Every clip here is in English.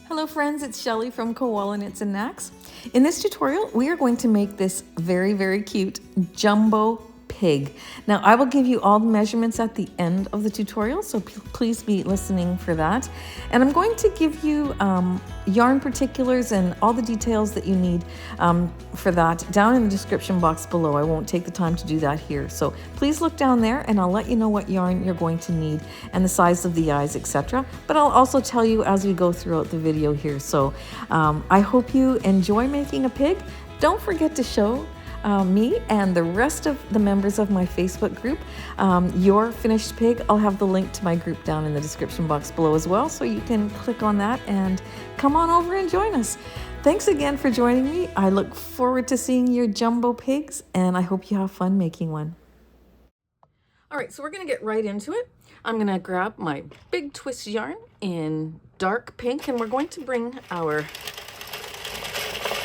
Hello friends, it's Shelley from Koala Knits and Knacks. In this tutorial, we are going to make this very, very cute jumbo pig. Now, I will give you all the measurements at the end of the tutorial, so please be listening for that. And I'm going to give you yarn particulars and all the details that you need for that down in the description box below. I won't take the time to do that here. So please look down there and I'll let you know what yarn you're going to need and the size of the eyes, etc. But I'll also tell you as we go throughout the video here. So I hope you enjoy making a pig. Don't forget to show me and the rest of the members of my Facebook group your finished pig. I'll have the link to my group down in the description box below as well, so you can click on that and come on over and join us. Thanks again for joining me. I look forward to seeing your jumbo pigs, and I hope you have fun making one. All right, so we're gonna get right into it. I'm gonna grab my big twist yarn in dark pink, and we're going to bring our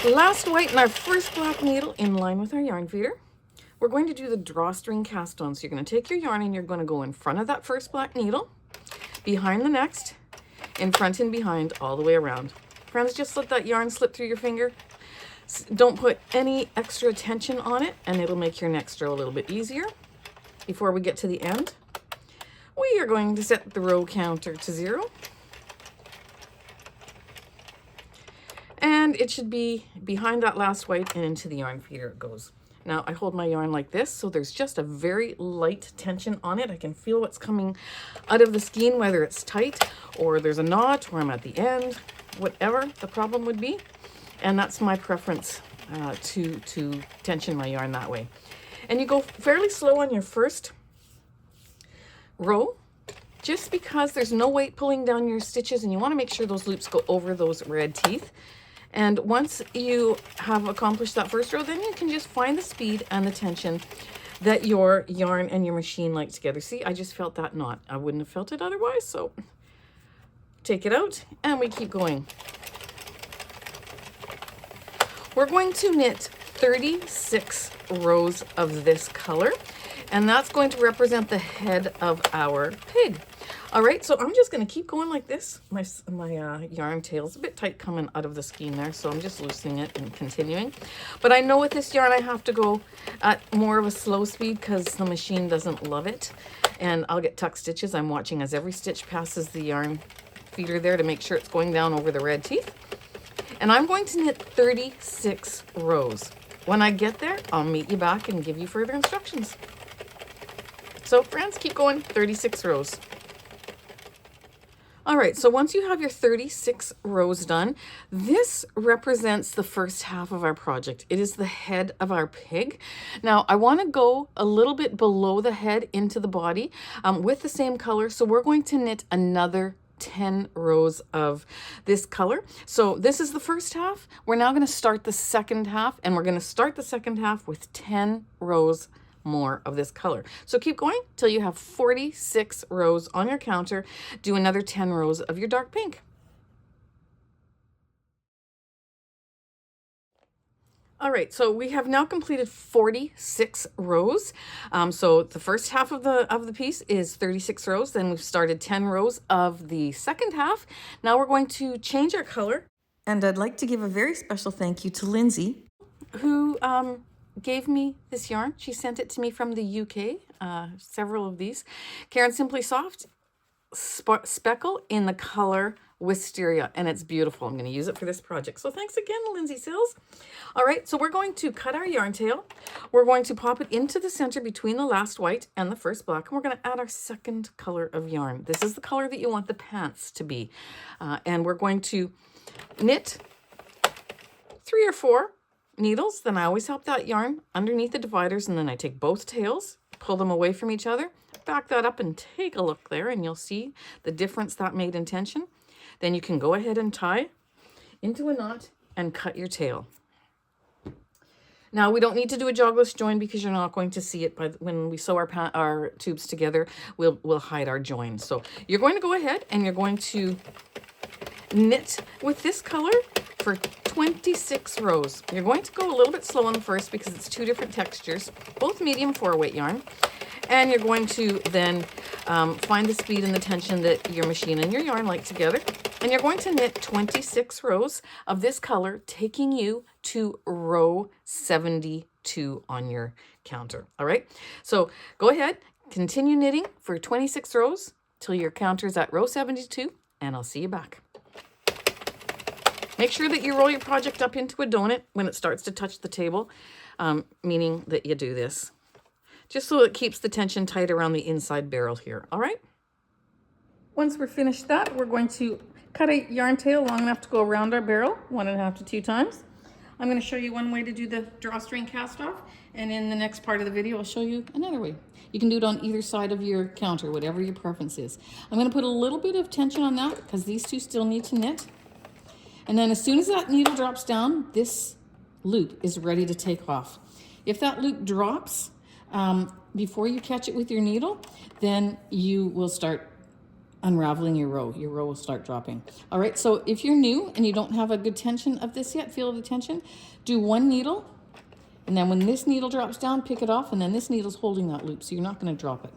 last white and our first black needle in line with our yarn feeder. We're going to do the drawstring cast on. So you're going to take your yarn and you're going to go in front of that first black needle, behind the next, in front and behind, all the way around. Friends, just let that yarn slip through your finger. Don't put any extra tension on it, and it'll make your next row a little bit easier. Before we get to the end, we are going to set the row counter to 0. And it should be behind that last white and into the yarn feeder it goes. Now I hold my yarn like this, so there's just a very light tension on it. I can feel what's coming out of the skein, whether it's tight or there's a knot or I'm at the end, whatever the problem would be. And that's my preference to tension my yarn that way. And you go fairly slow on your first row, just because there's no weight pulling down your stitches and you want to make sure those loops go over those red teeth. And once you have accomplished that first row, then you can just find the speed and the tension that your yarn and your machine like together. See, I just felt that knot. I wouldn't have felt it otherwise, so take it out and we keep going. We're going to knit 36 rows of this color, and that's going to represent the head of our pig. All right, so I'm just going to keep going like this. My yarn tail's a bit tight coming out of the skein there, so I'm just loosening it and continuing. But I know with this yarn I have to go at more of a slow speed because the machine doesn't love it, and I'll get tuck stitches. I'm watching as every stitch passes the yarn feeder there to make sure it's going down over the red teeth. And I'm going to knit 36 rows. When I get there, I'll meet you back and give you further instructions. So friends, keep going, 36 rows. All right, so once you have your 36 rows done, this represents the first half of our project. It is the head of our pig. Now, I want to go a little bit below the head into the body with the same color. So we're going to knit another 10 rows of this color. So this is the first half. We're now going to start the second half, and we're going to start the second half with 10 rows more of this color. So keep going till you have 46 rows on your counter. Do another 10 rows of your dark pink. All right, so we have now completed 46 rows. So the first half of the piece is 36 rows. Then we've started 10 rows of the second half. Now we're going to change our color. And I'd like to give a very special thank you to Lindsey, who gave me this yarn. She sent it to me from the UK, several of these. Caron Simply Soft Speckle in the color Wisteria, and it's beautiful. I'm going to use it for this project. So thanks again, Lindsey Sills. All right, so we're going to cut our yarn tail. We're going to pop it into the center between the last white and the first black, and we're going to add our second color of yarn. This is the color that you want the pants to be. And we're going to knit 3 or 4 needles. Then I always help that yarn underneath the dividers, and then I take both tails, pull them away from each other, back that up and take a look there, and you'll see the difference that made in tension. Then you can go ahead and tie into a knot and cut your tail. Now we don't need to do a jogless join because you're not going to see it, but when we sew our tubes together, we'll hide our join. So you're going to go ahead and you're going to knit with this color for 26 rows. You're going to go a little bit slow on the first because it's 2 different textures, both medium 4-weight yarn. And you're going to then find the speed and the tension that your machine and your yarn like together. And you're going to knit 26 rows of this color, taking you to row 72 on your counter. All right, so go ahead, continue knitting for 26 rows till your counter's at row 72, and I'll see you back. Make sure that you roll your project up into a donut when it starts to touch the table, meaning that you do this, just so it keeps the tension tight around the inside barrel here. All right. Once we're finished that, we're going to cut a yarn tail long enough to go around our barrel 1.5 to 2 times. I'm going to show you one way to do the drawstring cast off, and in the next part of the video I'll show you another way. You can do it on either side of your counter, whatever your preference is. I'm going to put a little bit of tension on that because these two still need to knit. And then as soon as that needle drops down, this loop is ready to take off. If that loop drops before you catch it with your needle, then you will start unraveling your row. Your row will start dropping. All right, so if you're new and you don't have a good tension of this yet, feel the tension, do one needle, and then when this needle drops down, pick it off, and then this needle's holding that loop, so you're not going to drop it.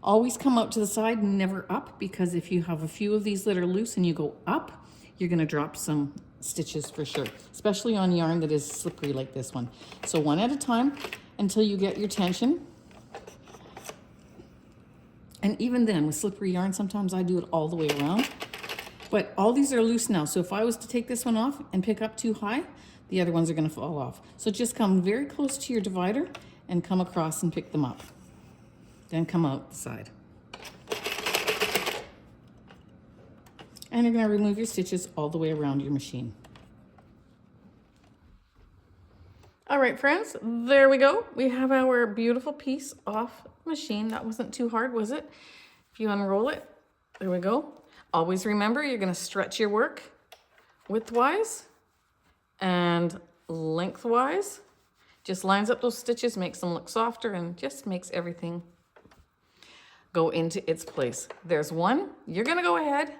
Always come out to the side, never up, because if you have a few of these that are loose and you go up, you're going to drop some stitches for sure, especially on yarn that is slippery like this one. So one at a time until you get your tension. And even then, with slippery yarn, sometimes I do it all the way around. But all these are loose now, so if I was to take this one off and pick up too high, the other ones are going to fall off. So just come very close to your divider and come across and pick them up. Then come out the side. And you're going to remove your stitches all the way around your machine. All right, friends, there we go. We have our beautiful piece off machine. That wasn't too hard, was it? If you unroll it, there we go. Always remember, you're going to stretch your work widthwise and lengthwise. Just lines up those stitches, makes them look softer, and just makes everything go into its place. There's one. You're going to go ahead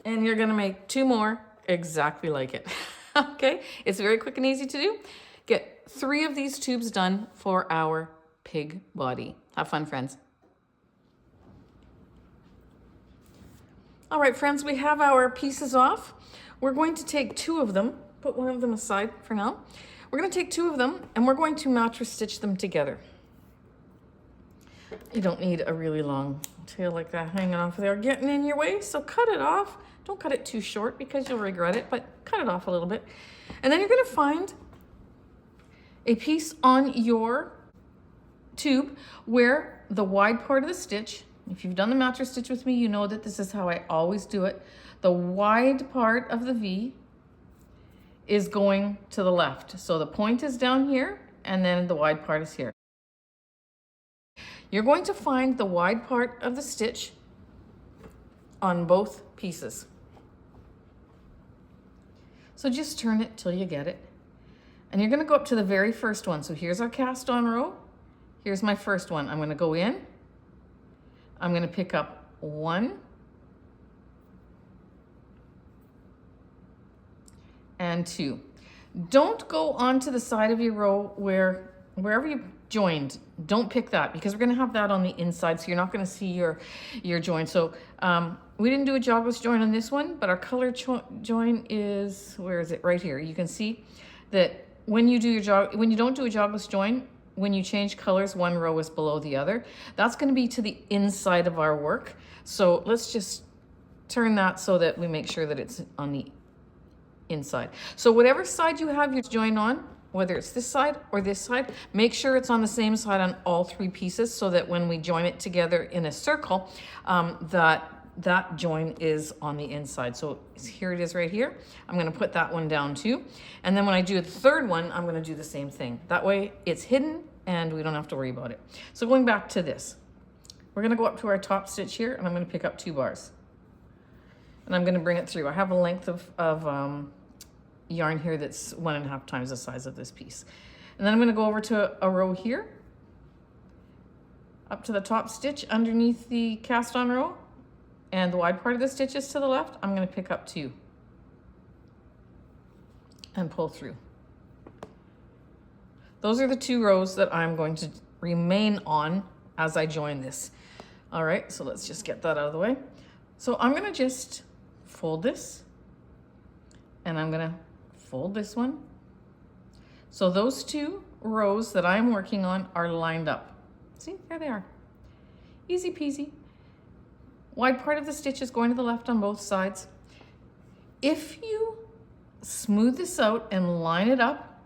and you're going to make 2 more exactly like it. Okay? It's very quick and easy to do. Get 3 of these tubes done for our pig body. Have fun, friends. All right, friends, we have our pieces off. We're going to take 2 of them, put one of them aside for now. We're going to take 2 of them and we're going to mattress stitch them together. You don't need a really long tail like that hanging off there, getting in your way, so cut it off. Don't cut it too short because you'll regret it, but cut it off a little bit. And then you're going to find a piece on your tube where the wide part of the stitch, if you've done the mattress stitch with me, you know that this is how I always do it. The wide part of the V is going to the left. So the point is down here and then the wide part is here. You're going to find the wide part of the stitch on both pieces. So just turn it till you get it. And you're going to go up to the very first one. So here's our cast on row. Here's my first one. I'm going to go in. I'm going to pick up 1 and 2. Don't go onto the side of your row wherever you joined. Don't pick that because we're going to have that on the inside, so you're not going to see your join. So we didn't do a jogless join on this one, but our color join is, where is it? Right here. You can see that when you don't do a jogless join, when you change colors, one row is below the other. That's going to be to the inside of our work. So let's just turn that so that we make sure that it's on the inside. So whatever side you have your join on, whether it's this side or this side, make sure it's on the same side on all 3 pieces so that when we join it together in a circle, that join is on the inside. So here it is right here. I'm going to put that one down too. And then when I do the third one, I'm going to do the same thing. That way it's hidden and we don't have to worry about it. So going back to this, we're going to go up to our top stitch here and I'm going to pick up 2 bars. And I'm going to bring it through. I have a length of yarn here that's 1.5 times the size of this piece. And then I'm going to go over to a row here, up to the top stitch underneath the cast on row. And the wide part of the stitch is to the left. I'm going to pick up 2 and pull through. Those are the 2 rows that I'm going to remain on as I join this. All right, so let's just get that out of the way. So I'm going to just fold this, and I'm gonna fold this one. So those two rows that I'm working on are lined up. See, there they are. Easy peasy. Wide part of the stitch is going to the left on both sides. If you smooth this out and line it up,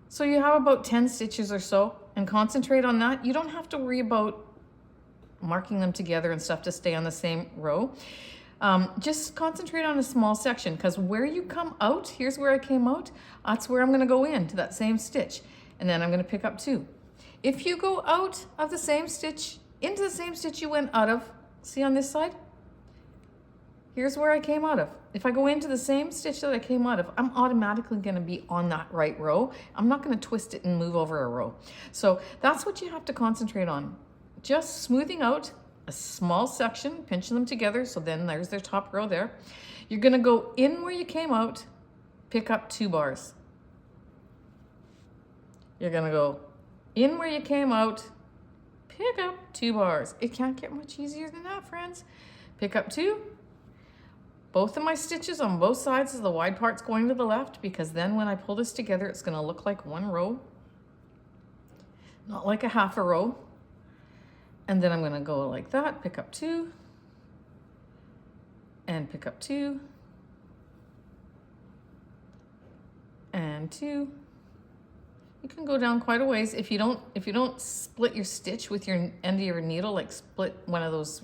so you have about 10 stitches or so, and concentrate on that, you don't have to worry about marking them together and stuff to stay on the same row. Just concentrate on a small section, because where you come out, here's where I came out, that's where I'm going to go into that same stitch, and then I'm going to pick up 2. If you go out of the same stitch into the same stitch you went out of, see on this side, here's where I came out of. If I go into the same stitch that I came out of, I'm automatically going to be on that right row. I'm not going to twist it and move over a row. So that's what you have to concentrate on. Just smoothing out a small section, pinching them together, so then there's their top row there. You're going to go in where you came out, pick up 2 bars. You're going to go in where you came out, pick up 2 bars. It can't get much easier than that, friends. Pick up 2. Both of my stitches on both sides of the wide part's going to the left, because then when I pull this together, it's going to look like one row, not like a half a row. And then I'm going to go like that, pick up 2, and pick up 2, and 2. You can go down quite a ways. If you don't split your stitch with your end of your needle, like split one of those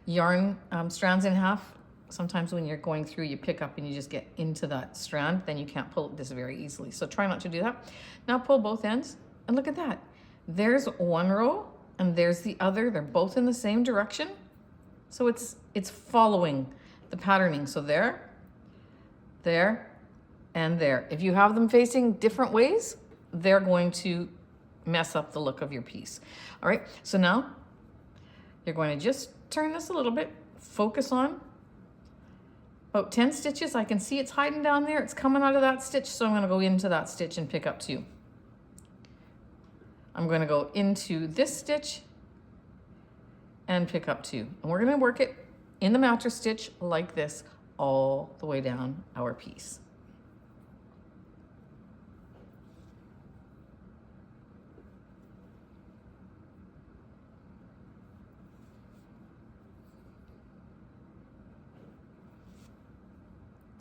yarn strands in half. Sometimes when you're going through, you pick up and you just get into that strand, then you can't pull this very easily. So try not to do that. Now pull both ends, and look at that. There's one row, and there's the other. They're both in the same direction. So it's following the patterning. So there, there, and there. If you have them facing different ways, they're going to mess up the look of your piece. All right, so now you're going to just turn this a little bit, focus on about 10 stitches. I can see it's hiding down there. It's coming out of that stitch, so I'm going to go into that stitch and pick up 2. I'm going to go into this stitch and pick up 2. And we're going to work it in the mattress stitch like this all the way down our piece.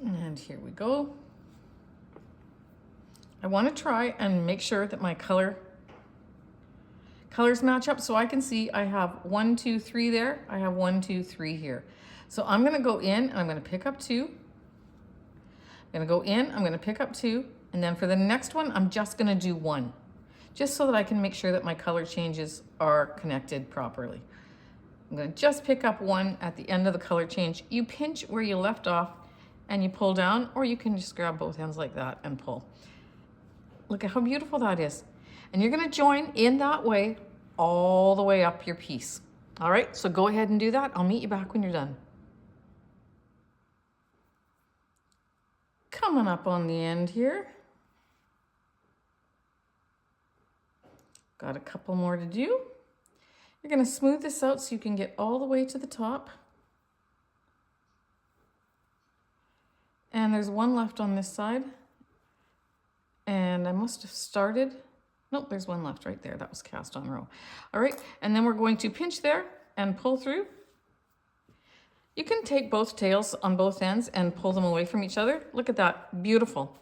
And here we go. I want to try and make sure that my colors match up, so I can see I have 1, 2, 3 there. I have 1, 2, 3 here. So I'm going to go in and I'm going to pick up 2. I'm going to go in, I'm going to pick up 2, and then for the next one, I'm just going to do 1, just so that I can make sure that my color changes are connected properly. I'm going to just pick up 1 at the end of the color change. You pinch where you left off and you pull down, or you can just grab both ends like that and pull. Look at how beautiful that is. And you're going to join in that way all the way up your piece. All right, so go ahead and do that. I'll meet you back when you're done. Coming up on the end here. Got a couple more to do. You're going to smooth this out so you can get all the way to the top. And there's one left on this side. And I must have started. Nope, there's one left right there. That was cast on row. All right, and then we're going to pinch there and pull through. You can take both tails on both ends and pull them away from each other. Look at that, beautiful.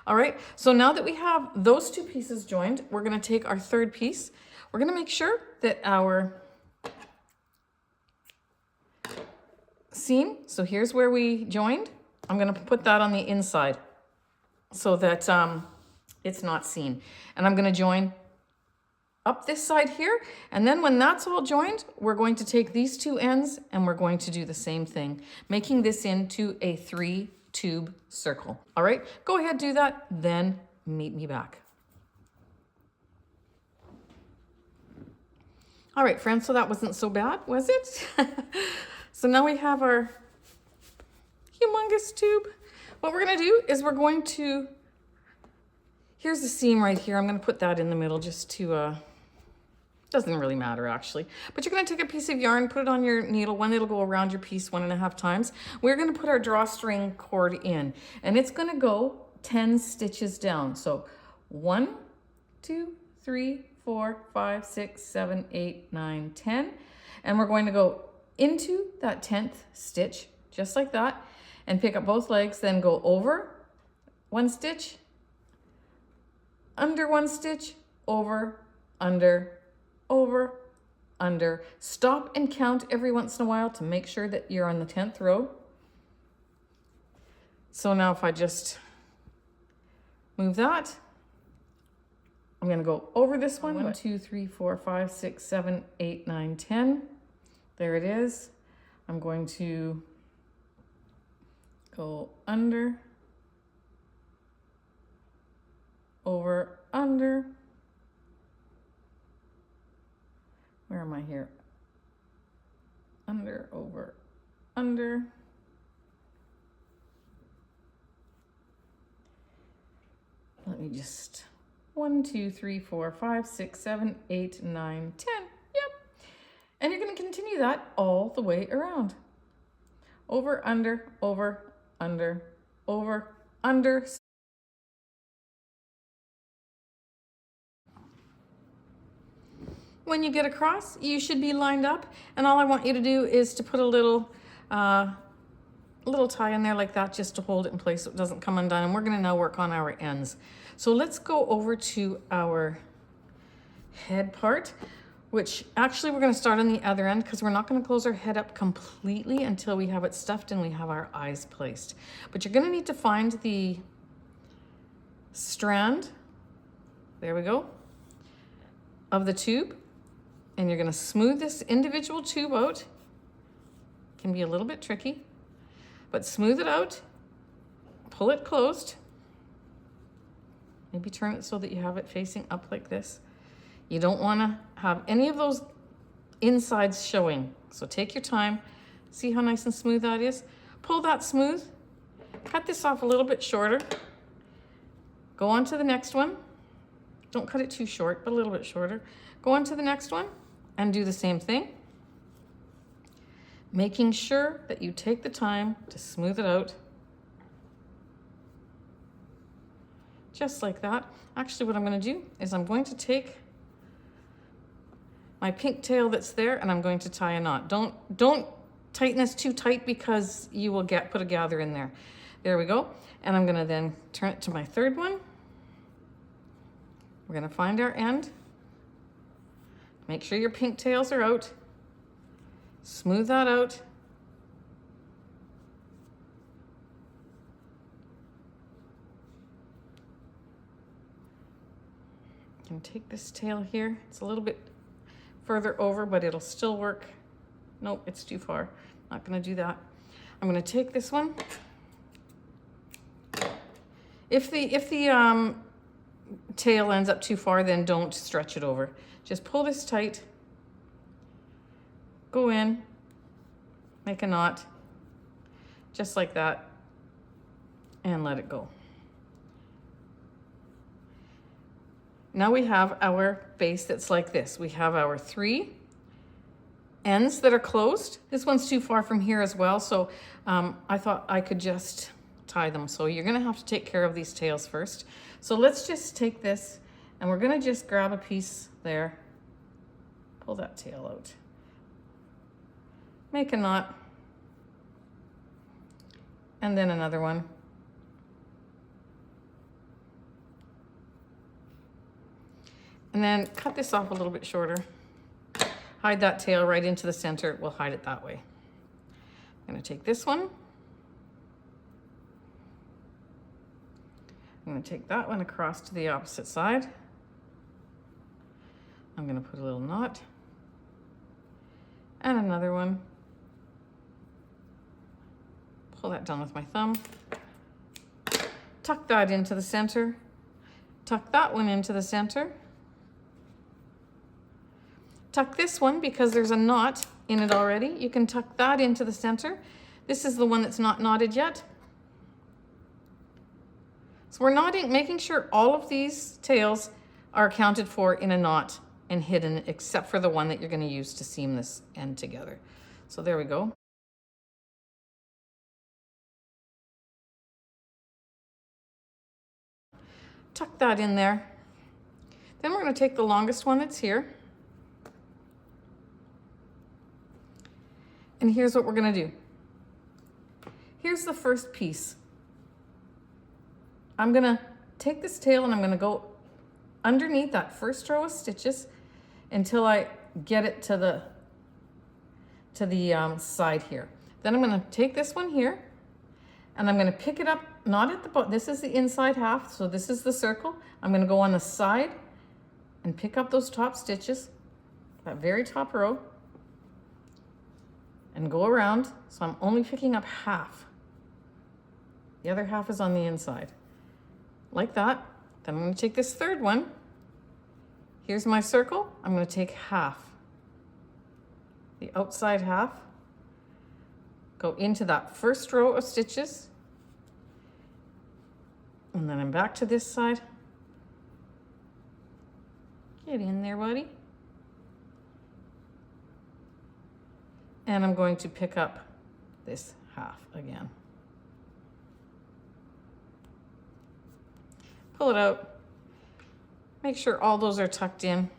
All right, so now that we have those 2 pieces joined, we're gonna take our third piece. We're gonna make sure that our seam, so here's where we joined. I'm gonna put that on the inside so that it's not seen. And I'm gonna join up this side here. And then when that's all joined, we're going to take these 2 ends and we're going to do the same thing, making this into a 3-tube circle. All right, go ahead, do that, then meet me back. All right, friends, so that wasn't so bad, was it? So now we have our humongous tube. What we're gonna do is we're going to, here's the seam right here. I'm gonna put that in the middle just to Doesn't really matter actually. But you're gonna take a piece of yarn, put it on your needle. One, it'll go around your piece 1.5 times. We're gonna put our drawstring cord in, and it's gonna go 10 stitches down. So 1, 2, 3, 4, 5, 6, 7, 8, 9, 10. And we're going to go into that 10th stitch, just like that, and pick up both legs, then go over 1 stitch, under 1 stitch, over, under, over, under. Stop and count every once in a while to make sure that you're on the 10th row. So now if I just move that, I'm going to go over this one. 1, 2, 3, 4, 5, 6, 7, 8, 9, 10. There it is. I'm going to go under, over, under. Where am I here? Under, over, under. Let me just, 1, 2, 3, 4, 5, 6, 7, 8, 9, 10. Yep. And you're going to continue that all the way around. Over, under, over, under, over, under. When you get across, you should be lined up, and all I want you to do is to put a little tie in there like that, just to hold it in place so it doesn't come undone. And we're going to now work on our ends. So let's go over to our head part, which actually we're going to start on the other end because we're not going to close our head up completely until we have it stuffed and we have our eyes placed. But you're going to need to find the strand, there we go, of the tube. And you're going to smooth this individual tube out. It can be a little bit tricky, but smooth it out, pull it closed. Maybe turn it so that you have it facing up like this. You don't want to have any of those insides showing. So take your time. See how nice and smooth that is? Pull that smooth. Cut this off a little bit shorter. Go on to the next one. Don't cut it too short, but a little bit shorter. Go on to the next one and do the same thing. Making sure that you take the time to smooth it out. Just like that. Actually, what I'm going to do is I'm going to take my pink tail that's there and I'm going to tie a knot. Don't tighten this too tight because you will put a gather in there. There we go. And I'm going to then turn it to my third one. We're going to find our end. Make sure your pink tails are out. Smooth that out. You can take this tail here. It's a little bit further over, but it'll still work. Nope, it's too far. Not going to do that. I'm going to take this one. If the tail ends up too far, then don't stretch it over. Just pull this tight, go in, make a knot, just like that, and let it go. Now we have our base that's like this. We have our 3 ends that are closed. This one's too far from here as well, so I thought I could just tie them. So you're gonna have to take care of these tails first. So let's just take this and we're gonna just grab a piece there, pull that tail out, make a knot, and then another one. And then cut this off a little bit shorter. Hide that tail right into the center. We'll hide it that way. I'm gonna take this one. I'm gonna take that one across to the opposite side. I'm gonna put a little knot and another one. Pull that down with my thumb. Tuck that into the center. Tuck that one into the center. Tuck this one because there's a knot in it already. You can tuck that into the center. This is the one that's not knotted yet. So we're knotting, making sure all of these tails are accounted for in a knot and hidden except for the one that you're going to use to seam this end together. So there we go. Tuck that in there. Then we're going to take the longest one that's here. And here's what we're going to do. Here's the first piece. I'm going to take this tail and I'm going to go underneath that first row of stitches until I get it to the side here. Then I'm going to take this one here and I'm going to pick it up, not at the bottom. This is the inside half, so this is the circle. I'm going to go on the side and pick up those top stitches, that very top row, and go around. So I'm only picking up half. The other half is on the inside. Like that. Then I'm going to take this third one. Here's my circle. I'm going to take half. The outside half. Go into that first row of stitches. And then I'm back to this side. Get in there, buddy. And I'm going to pick up this half again. Pull it out. Make sure all those are tucked in.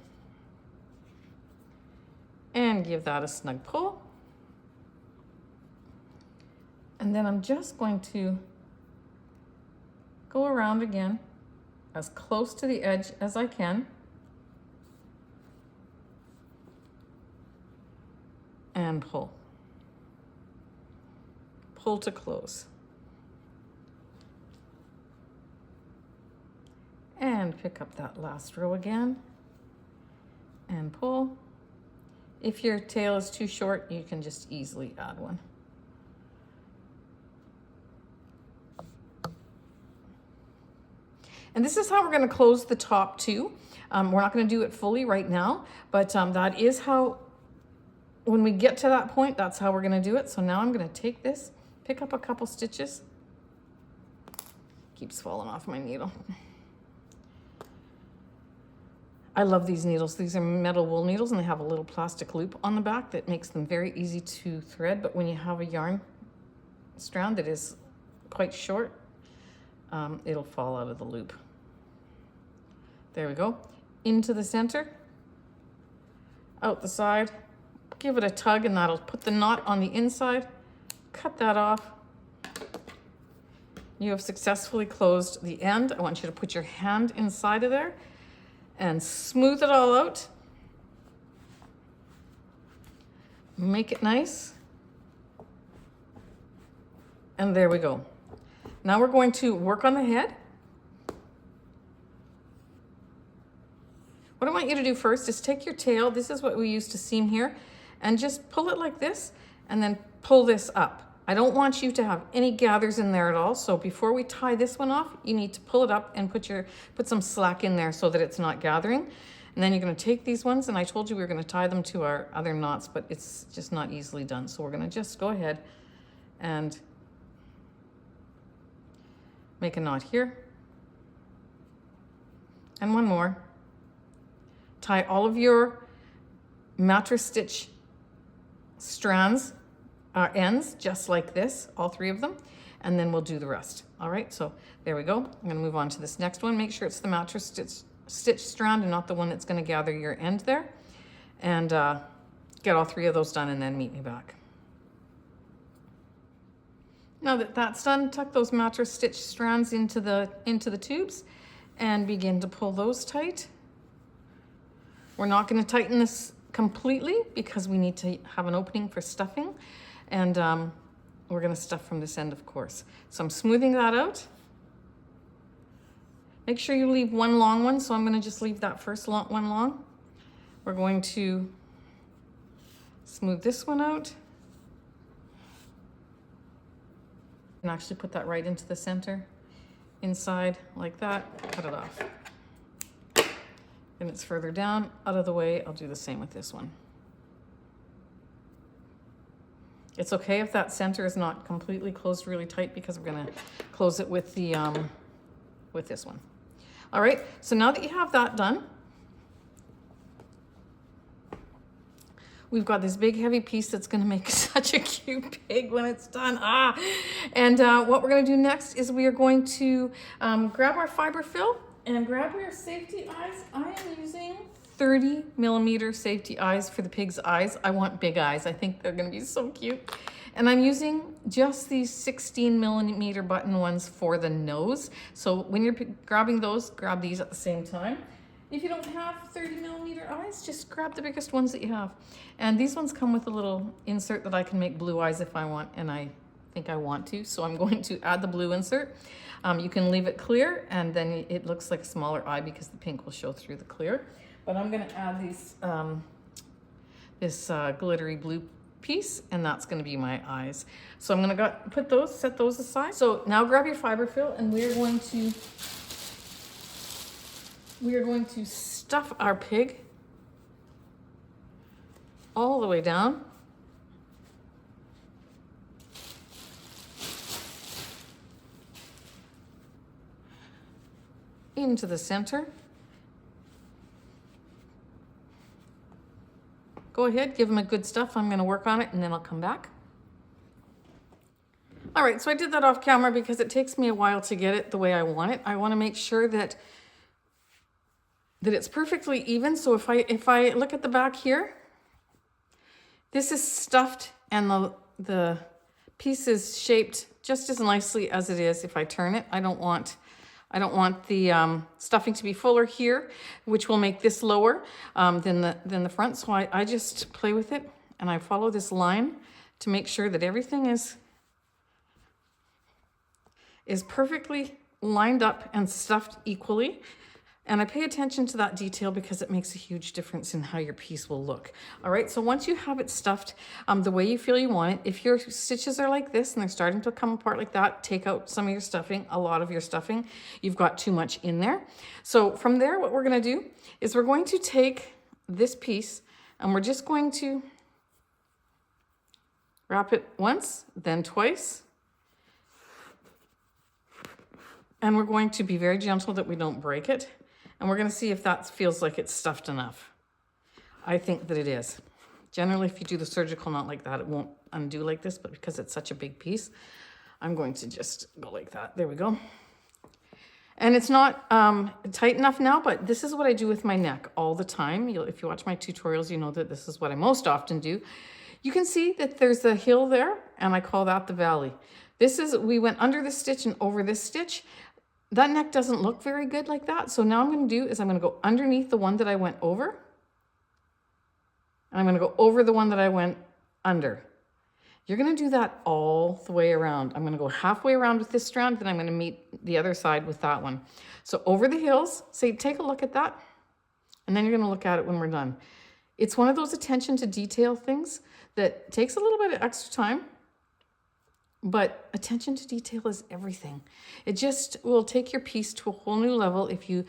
And give that a snug pull. And then I'm just going to go around again as close to the edge as I can. And pull. Pull to close. And pick up that last row again and pull. If your tail is too short, you can just easily add one. And this is how we're going to close the top too. We're not going to do it fully right now, but that is how, when we get to that point, that's how we're going to do it. So now I'm going to take this, pick up a couple stitches. Keeps falling off my needle. I love these needles. These are metal wool needles and they have a little plastic loop on the back that makes them very easy to thread. But when you have a yarn strand that is quite short, it'll fall out of the loop. There we go. Into the center, out the side, give it a tug and that'll put the knot on the inside. Cut that off. You have successfully closed the end. I want you to put your hand inside of there and smooth it all out. Make it nice. And there we go. Now we're going to work on the head. What I want you to do first is take your tail, this is what we use to seam here, and just pull it like this and then pull this up. I don't want you to have any gathers in there at all, so before we tie this one off, you need to pull it up and put some slack in there so that it's not gathering. And then you're going to take these ones, and I told you we were going to tie them to our other knots, but it's just not easily done. So we're going to just go ahead and make a knot here. And one more. Tie all of your mattress stitch strands, ends, just like this, all three of them, and then we'll do the rest. All right, so there we go. I'm going to move on to this next one. Make sure it's the mattress stitch strand and not the one that's going to gather your end there. And get all three of those done and then meet me back. Now that that's done, tuck those mattress stitch strands into the tubes and begin to pull those tight. We're not going to tighten this completely because we need to have an opening for stuffing, and we're going to stuff from this end, of course. So I'm smoothing that out. Make sure you leave one long one, so I'm going to just leave that first one long. We're going to smooth this one out. And actually put that right into the center, inside, like that, cut it off. And it's further down, out of the way. I'll do the same with this one. It's okay if that center is not completely closed really tight because we're gonna close it with the with this one. All right, so now that you have that done, we've got this big heavy piece that's gonna make such a cute pig when it's done. And what we're gonna do next is we are going to grab our fiber fill and grab your safety eyes. I am using 30mm safety eyes for the pig's eyes. I want big eyes. I think they're gonna be so cute. And I'm using just these 16mm button ones for the nose. So when you're grabbing those, grab these at the same time. If you don't have 30mm eyes, just grab the biggest ones that you have. And these ones come with a little insert that I can make blue eyes if I want, and I think I want to, so I'm going to add the blue insert. You can leave it clear, and then it looks like a smaller eye because the pink will show through the clear. But I'm gonna add these, this glittery blue piece, and that's going to be my eyes. So I'm going to put those, set those aside. So now grab your fiber fill, and we are going to stuff our pig all the way down. Into the center. Go ahead, give them a good stuff. I'm gonna work on it and then I'll come back. All right, so I did that off camera because it takes me a while to get it the way I want it. I wanna make sure that it's perfectly even. So if I look at the back here, this is stuffed and the piece is shaped just as nicely as it is. If I turn it, I don't want the stuffing to be fuller here, which will make this lower than the front. So I just play with it and I follow this line to make sure that everything is perfectly lined up and stuffed equally. And I pay attention to that detail because it makes a huge difference in how your piece will look. All right, so once you have it stuffed the way you feel you want it, if your stitches are like this and they're starting to come apart like that, take out some of your stuffing, a lot of your stuffing. You've got too much in there. So from there, what we're gonna do is we're going to take this piece and we're just going to wrap it once, then twice. And we're going to be very gentle that we don't break it. And we're going to see if that feels like it's stuffed enough. I think that it is. Generally, if you do the surgical knot like that, it won't undo like this, but because it's such a big piece, I'm going to just go like that. There we go. And it's not tight enough now, but this is what I do with my neck all the time. If you watch my tutorials, you know that this is what I most often do. You can see that there's a hill there, and I call that the valley. We went under this stitch and over this stitch. That neck doesn't look very good like that. So now I'm going to do is I'm going to go underneath the one that I went over. And I'm going to go over the one that I went under. You're going to do that all the way around. I'm going to go halfway around with this strand, then I'm going to meet the other side with that one. So over the hills, take a look at that. And then you're going to look at it when we're done. It's one of those attention to detail things that takes a little bit of extra time. But attention to detail is everything. It just will take your piece to a whole new level if you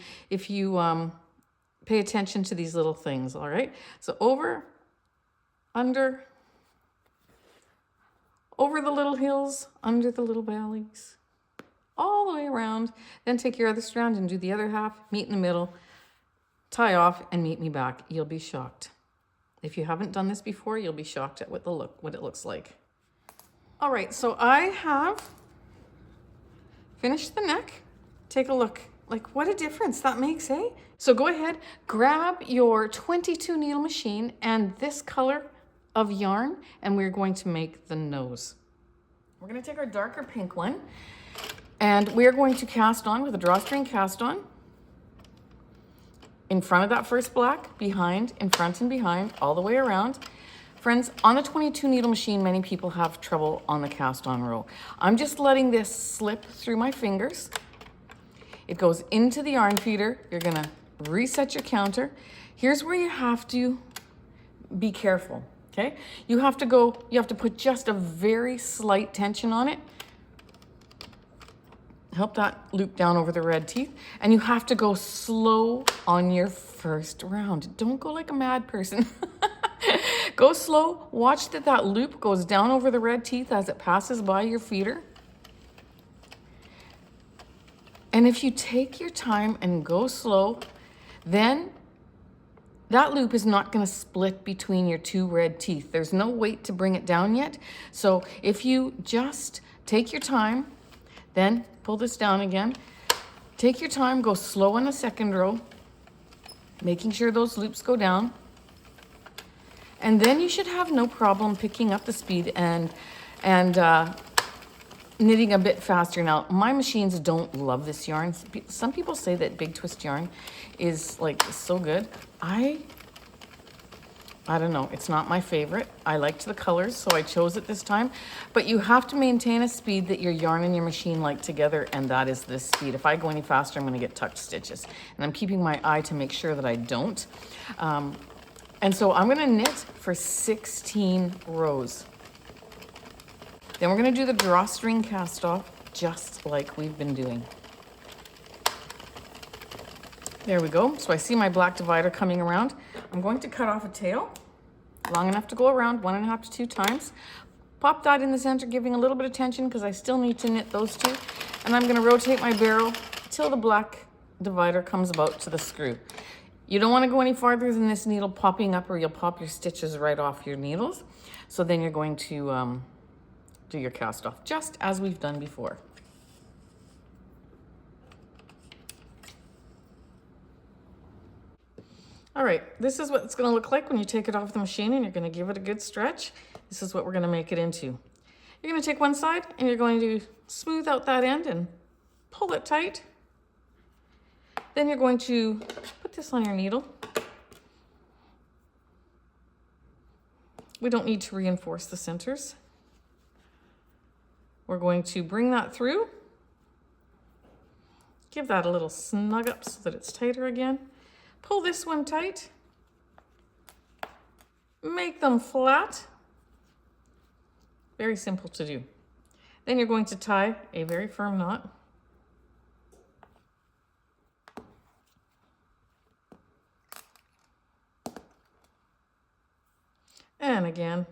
pay attention to these little things, all right? So over, under, over the little hills, under the little valleys, all the way around. Then take your other strand and do the other half, meet in the middle, tie off, and meet me back. You'll be shocked. If you haven't done this before, you'll be shocked at what it looks like. All right, so I have finished the neck. Take a look. Like, what a difference that makes, eh? So go ahead, grab your 22 needle machine and this color of yarn, and we're going to make the nose. We're going to take our darker pink one, and we're going to cast on with a drawstring cast on in front of that first black, behind, in front and behind, all the way around. Friends, on a 22 needle machine, many people have trouble on the cast on row. I'm just letting this slip through my fingers. It goes into the yarn feeder. You're gonna reset your counter. Here's where you have to be careful, okay? You have to put just a very slight tension on it. Help that loop down over the red teeth. And you have to go slow on your first round. Don't go like a mad person. Go slow, watch that loop goes down over the red teeth as it passes by your feeder. And if you take your time and go slow, then that loop is not going to split between your two red teeth. There's no weight to bring it down yet. So if you just take your time, then pull this down again, take your time, go slow in the second row, making sure those loops go down. And then you should have no problem picking up the speed and knitting a bit faster. Now, my machines don't love this yarn. Some people say that big twist yarn is like so good. I don't know, it's not my favorite. I liked the colors, so I chose it this time. But you have to maintain a speed that your yarn and your machine like together, and that is this speed. If I go any faster, I'm gonna get tucked stitches. And I'm keeping my eye to make sure that I don't. And so I'm gonna knit for 16 rows. Then we're gonna do the drawstring cast off just like we've been doing. There we go. So I see my black divider coming around. I'm going to cut off a tail long enough to go around 1.5 to 2 times. Pop that in the center, giving a little bit of tension because I still need to knit those two. And I'm going to rotate my barrel till the black divider comes about to the screw. You don't want to go any farther than this needle popping up, or you'll pop your stitches right off your needles. So then you're going to do your cast off just as we've done before. All right, this is what it's going to look like when you take it off the machine, and you're going to give it a good stretch. This is what we're going to make it into. You're going to take one side and you're going to smooth out that end and pull it tight. Then you're going to put this on your needle. We don't need to reinforce the centers. We're going to bring that through. Give that a little snug up so that it's tighter again. Pull this one tight. Make them flat. Very simple to do. Then you're going to tie a very firm knot. And again.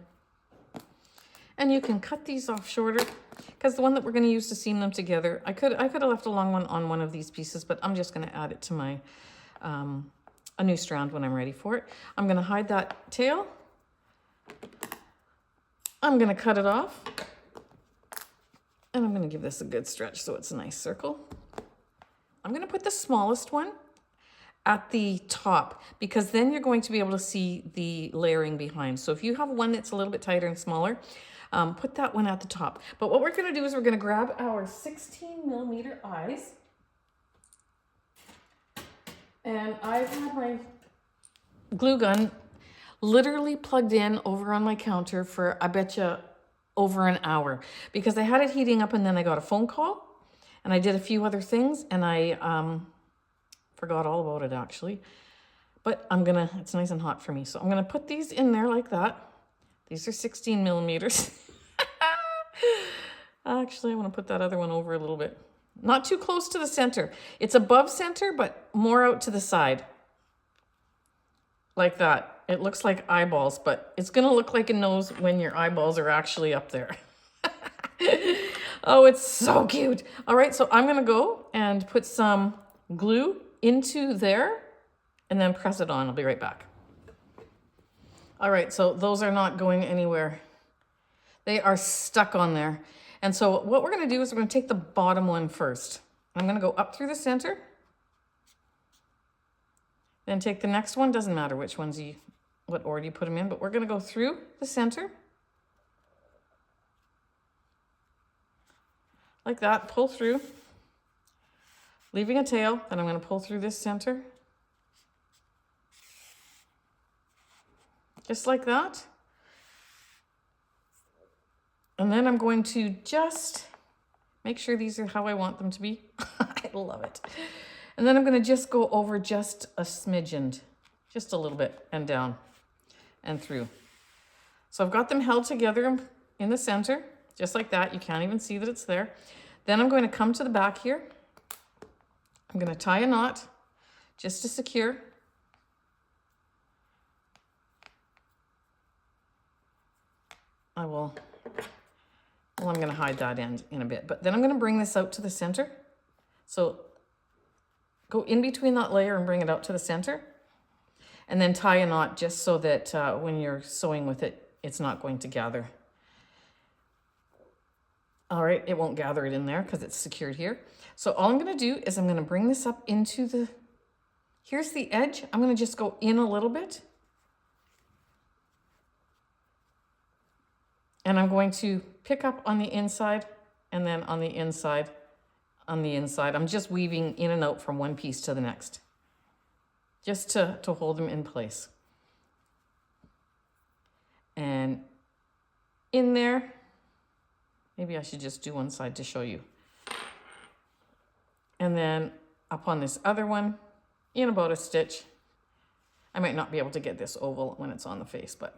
And you can cut these off shorter, because the one that we're going to use to seam them together, I could have left a long one on one of these pieces, but I'm just going to add it to my a new strand when I'm ready for it. I'm going to hide that tail. I'm going to cut it off. And I'm going to give this a good stretch so it's a nice circle. I'm going to put the smallest one at the top, because then you're going to be able to see the layering behind. So if you have one that's a little bit tighter and smaller, put that one at the top. But what we're going to do is we're going to grab our 16mm eyes. And I've had my glue gun literally plugged in over on my counter for, I bet you, over an hour, because I had it heating up and then I got a phone call and I did a few other things and I forgot all about it actually. But it's nice and hot for me. So I'm gonna put these in there like that. These are 16mm. Actually, I want to put that other one over a little bit. Not too close to the center. It's above center, but more out to the side. Like that. It looks like eyeballs, but it's going to look like a nose when your eyeballs are actually up there. Oh, it's so cute. All right, so I'm going to go and put some glue into there and then press it on. I'll be right back. All right, so those are not going anywhere. They are stuck on there. And so what we're going to do is we're going to take the bottom one first. I'm going to go up through the center. Then take the next one. Doesn't matter which ones what order you put them in, but we're going to go through the center. Like that, pull through. Leaving a tail, then I'm going to pull through this center. Just like that. And then I'm going to just make sure these are how I want them to be. I love it. And then I'm going to just go over just a smidgen, just a little bit, and down and through. So I've got them held together in the center, just like that. You can't even see that it's there. Then I'm going to come to the back here. I'm going to tie a knot just to secure. I'm going to hide that end in a bit, but then I'm going to bring this out to the center. So go in between that layer and bring it out to the center. And then tie a knot just so that when you're sewing with it, it's not going to gather. All right, it won't gather it in there because it's secured here. So all I'm gonna do is I'm gonna bring this up into the, here's the edge. I'm gonna just go in a little bit. And I'm going to pick up on the inside and then on the inside, I'm just weaving in and out from one piece to the next, just to hold them in place. And in there, maybe I should just do one side to show you. And then up on this other one, in about a stitch. I might not be able to get this oval when it's on the face, but.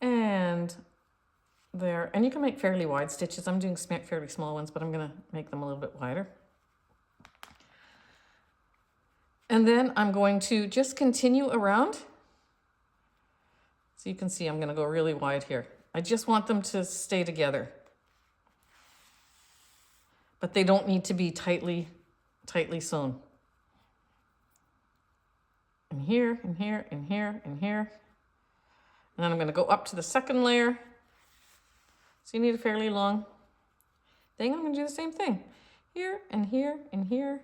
And there, and you can make fairly wide stitches. I'm doing fairly small ones, but I'm gonna make them a little bit wider. And then I'm going to just continue around. So you can see I'm gonna go really wide here. I just want them to stay together. But they don't need to be tightly sewn. And here, and here, and here, and here. And then I'm gonna go up to the second layer. So you need a fairly long thing. I'm gonna do the same thing. Here, and here, and here.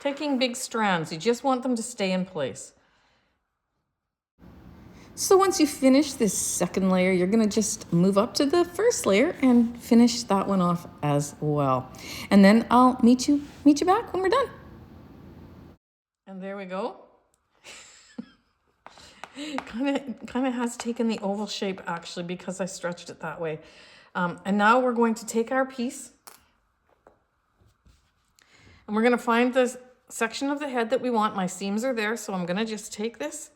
Taking big strands, you just want them to stay in place. So once you finish this second layer, you're gonna just move up to the first layer and finish that one off as well. And then I'll meet you back when we're done. And there we go. kind of has taken the oval shape actually because I stretched it that way. And now we're going to take our piece and we're gonna find the section of the head that we want. My seams are there, so I'm gonna just take this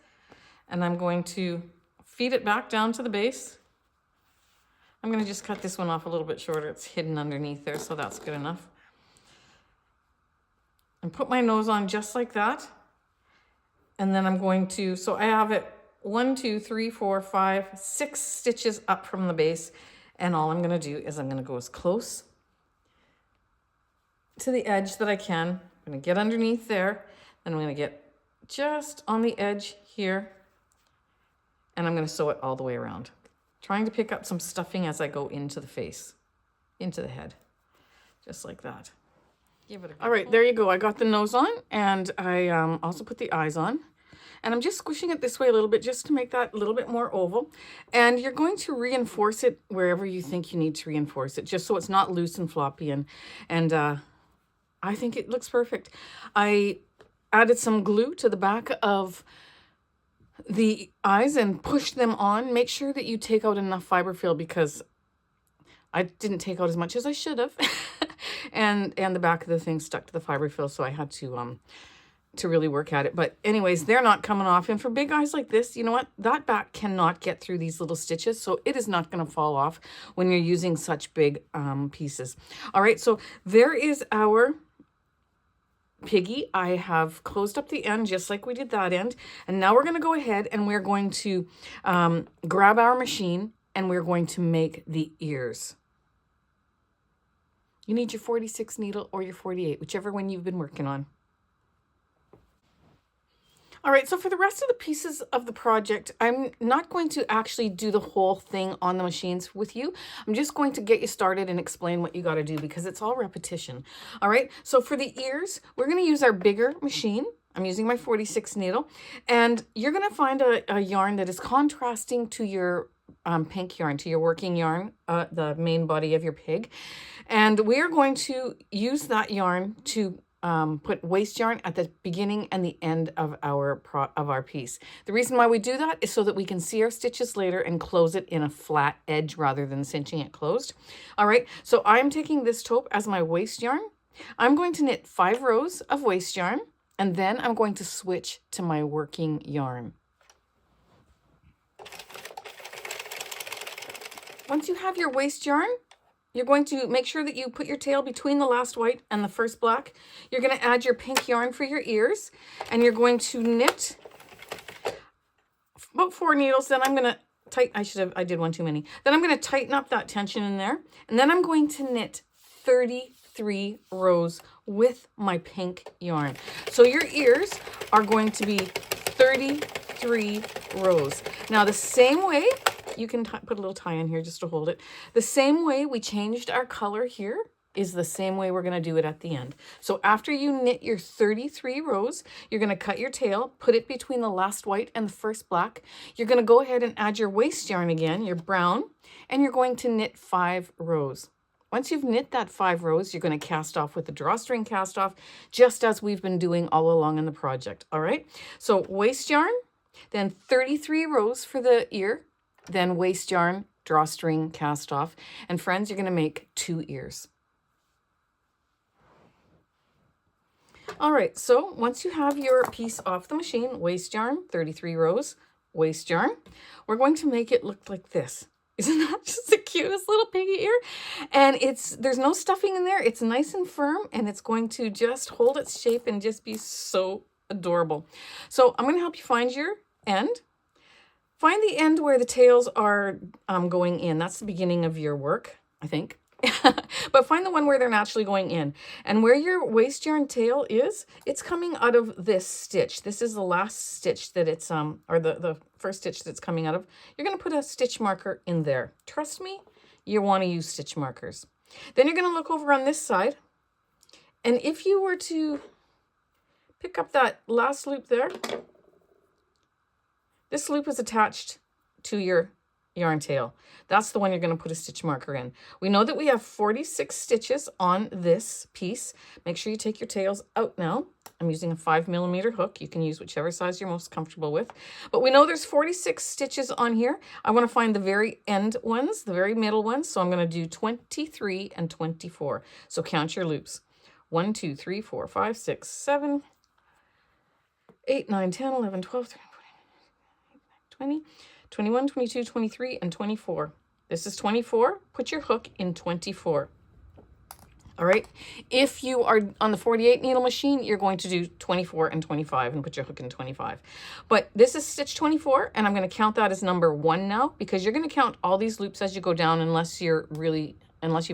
and I'm going to feed it back down to the base. I'm gonna just cut this one off a little bit shorter. It's hidden underneath there, so that's good enough. And put my nose on just like that. And then I'm going to, so I have it 1, 2, 3, 4, 5, 6 stitches up from the base. And all I'm gonna do is I'm gonna go as close to the edge that I can. I'm gonna get underneath there. Then I'm gonna get just on the edge here. And I'm gonna sew it all the way around. Trying to pick up some stuffing as I go into the face, into the head, just like that. Give it a all right, there you go. I got the nose on and I also put the eyes on. And I'm just squishing it this way a little bit just to make that a little bit more oval. And you're going to reinforce it wherever you think you need to reinforce it, just so it's not loose and floppy. And I think it looks perfect. I added some glue to the back of the eyes and pushed them on. Make sure that you take out enough fiber fill because I didn't take out as much as I should have. and the back of the thing stuck to the fiber fill, so I had to really work at it. But anyways, they're not coming off. And for big eyes like this, you know what? That back cannot get through these little stitches, so it is not going to fall off when you're using such big pieces. All right, so there is our piggy. I have closed up the end just like we did that end. And now we're going to go ahead and we're going to grab our machine and we're going to make the ears. You need your 46 needle or your 48, whichever one you've been working on. All right, so for the rest of the pieces of the project, I'm not going to actually do the whole thing on the machines with you. I'm just going to get you started and explain what you got to do because it's all repetition. All right, so for the ears, we're going to use our bigger machine. I'm using my 46 needle, and you're going to find a yarn that is contrasting to your pink yarn, to your working yarn, the main body of your pig. And we are going to use that yarn to put waste yarn at the beginning and the end of our piece. The reason why we do that is so that we can see our stitches later and close it in a flat edge rather than cinching it closed. All right, so I'm taking this taupe as my waste yarn. I'm going to knit 5 rows of waste yarn, and then I'm going to switch to my working yarn. Once you have your waste yarn, you're going to make sure that you put your tail between the last white and the first black. You're going to add your pink yarn for your ears, and you're going to knit about 4 needles. Then I'm going to I did one too many. Then I'm going to tighten up that tension in there, and then I'm going to knit 30 33 rows with my pink yarn. So your ears are going to be 33 rows. Now the same way, you can put a little tie in here just to hold it. The same way we changed our color here is the same way we're going to do it at the end. So after you knit your 33 rows, you're going to cut your tail, put it between the last white and the first black. You're going to go ahead and add your waste yarn again, your brown, and you're going to knit 5 rows. Once you've knit that 5 rows, you're going to cast off with the drawstring cast off, just as we've been doing all along in the project. All right. So waste yarn, then 33 rows for the ear, then waste yarn, drawstring cast off. And friends, you're going to make 2 ears. All right, so once you have your piece off the machine, waste yarn, 33 rows, waste yarn, we're going to make it look like this. Isn't that just the cutest little piggy ear? And there's no stuffing in there. It's nice and firm, and it's going to just hold its shape and just be so adorable. So I'm going to help you find your end. Find the end where the tails are going in. That's the beginning of your work, I think. But find the one where they're naturally going in. And where your waste yarn tail is, it's coming out of this stitch. This is the last stitch that it's, or the first stitch that's coming out of. You're going to put a stitch marker in there. Trust me, you want to use stitch markers. Then you're going to look over on this side. And if you were to pick up that last loop there, this loop is attached to your yarn tail. That's the one you're going to put a stitch marker in. We know that we have 46 stitches on this piece. Make sure you take your tails out now. I'm using a 5mm hook. You can use whichever size you're most comfortable with. But we know there's 46 stitches on here. I want to find the very end ones, the very middle ones. So I'm going to do 23 and 24. So count your loops. 1, 2, 3, 4, 5, 6, 7, 8, 9, 10, 11, 12, 13, 14, 20, 21, 22, 23, and 24. This is 24. Put your hook in 24. All right. If you are on the 48 needle machine, you're going to do 24 and 25 and put your hook in 25. But this is stitch 24, and I'm going to count that as number 1 now, because you're going to count all these loops as you go down unless you've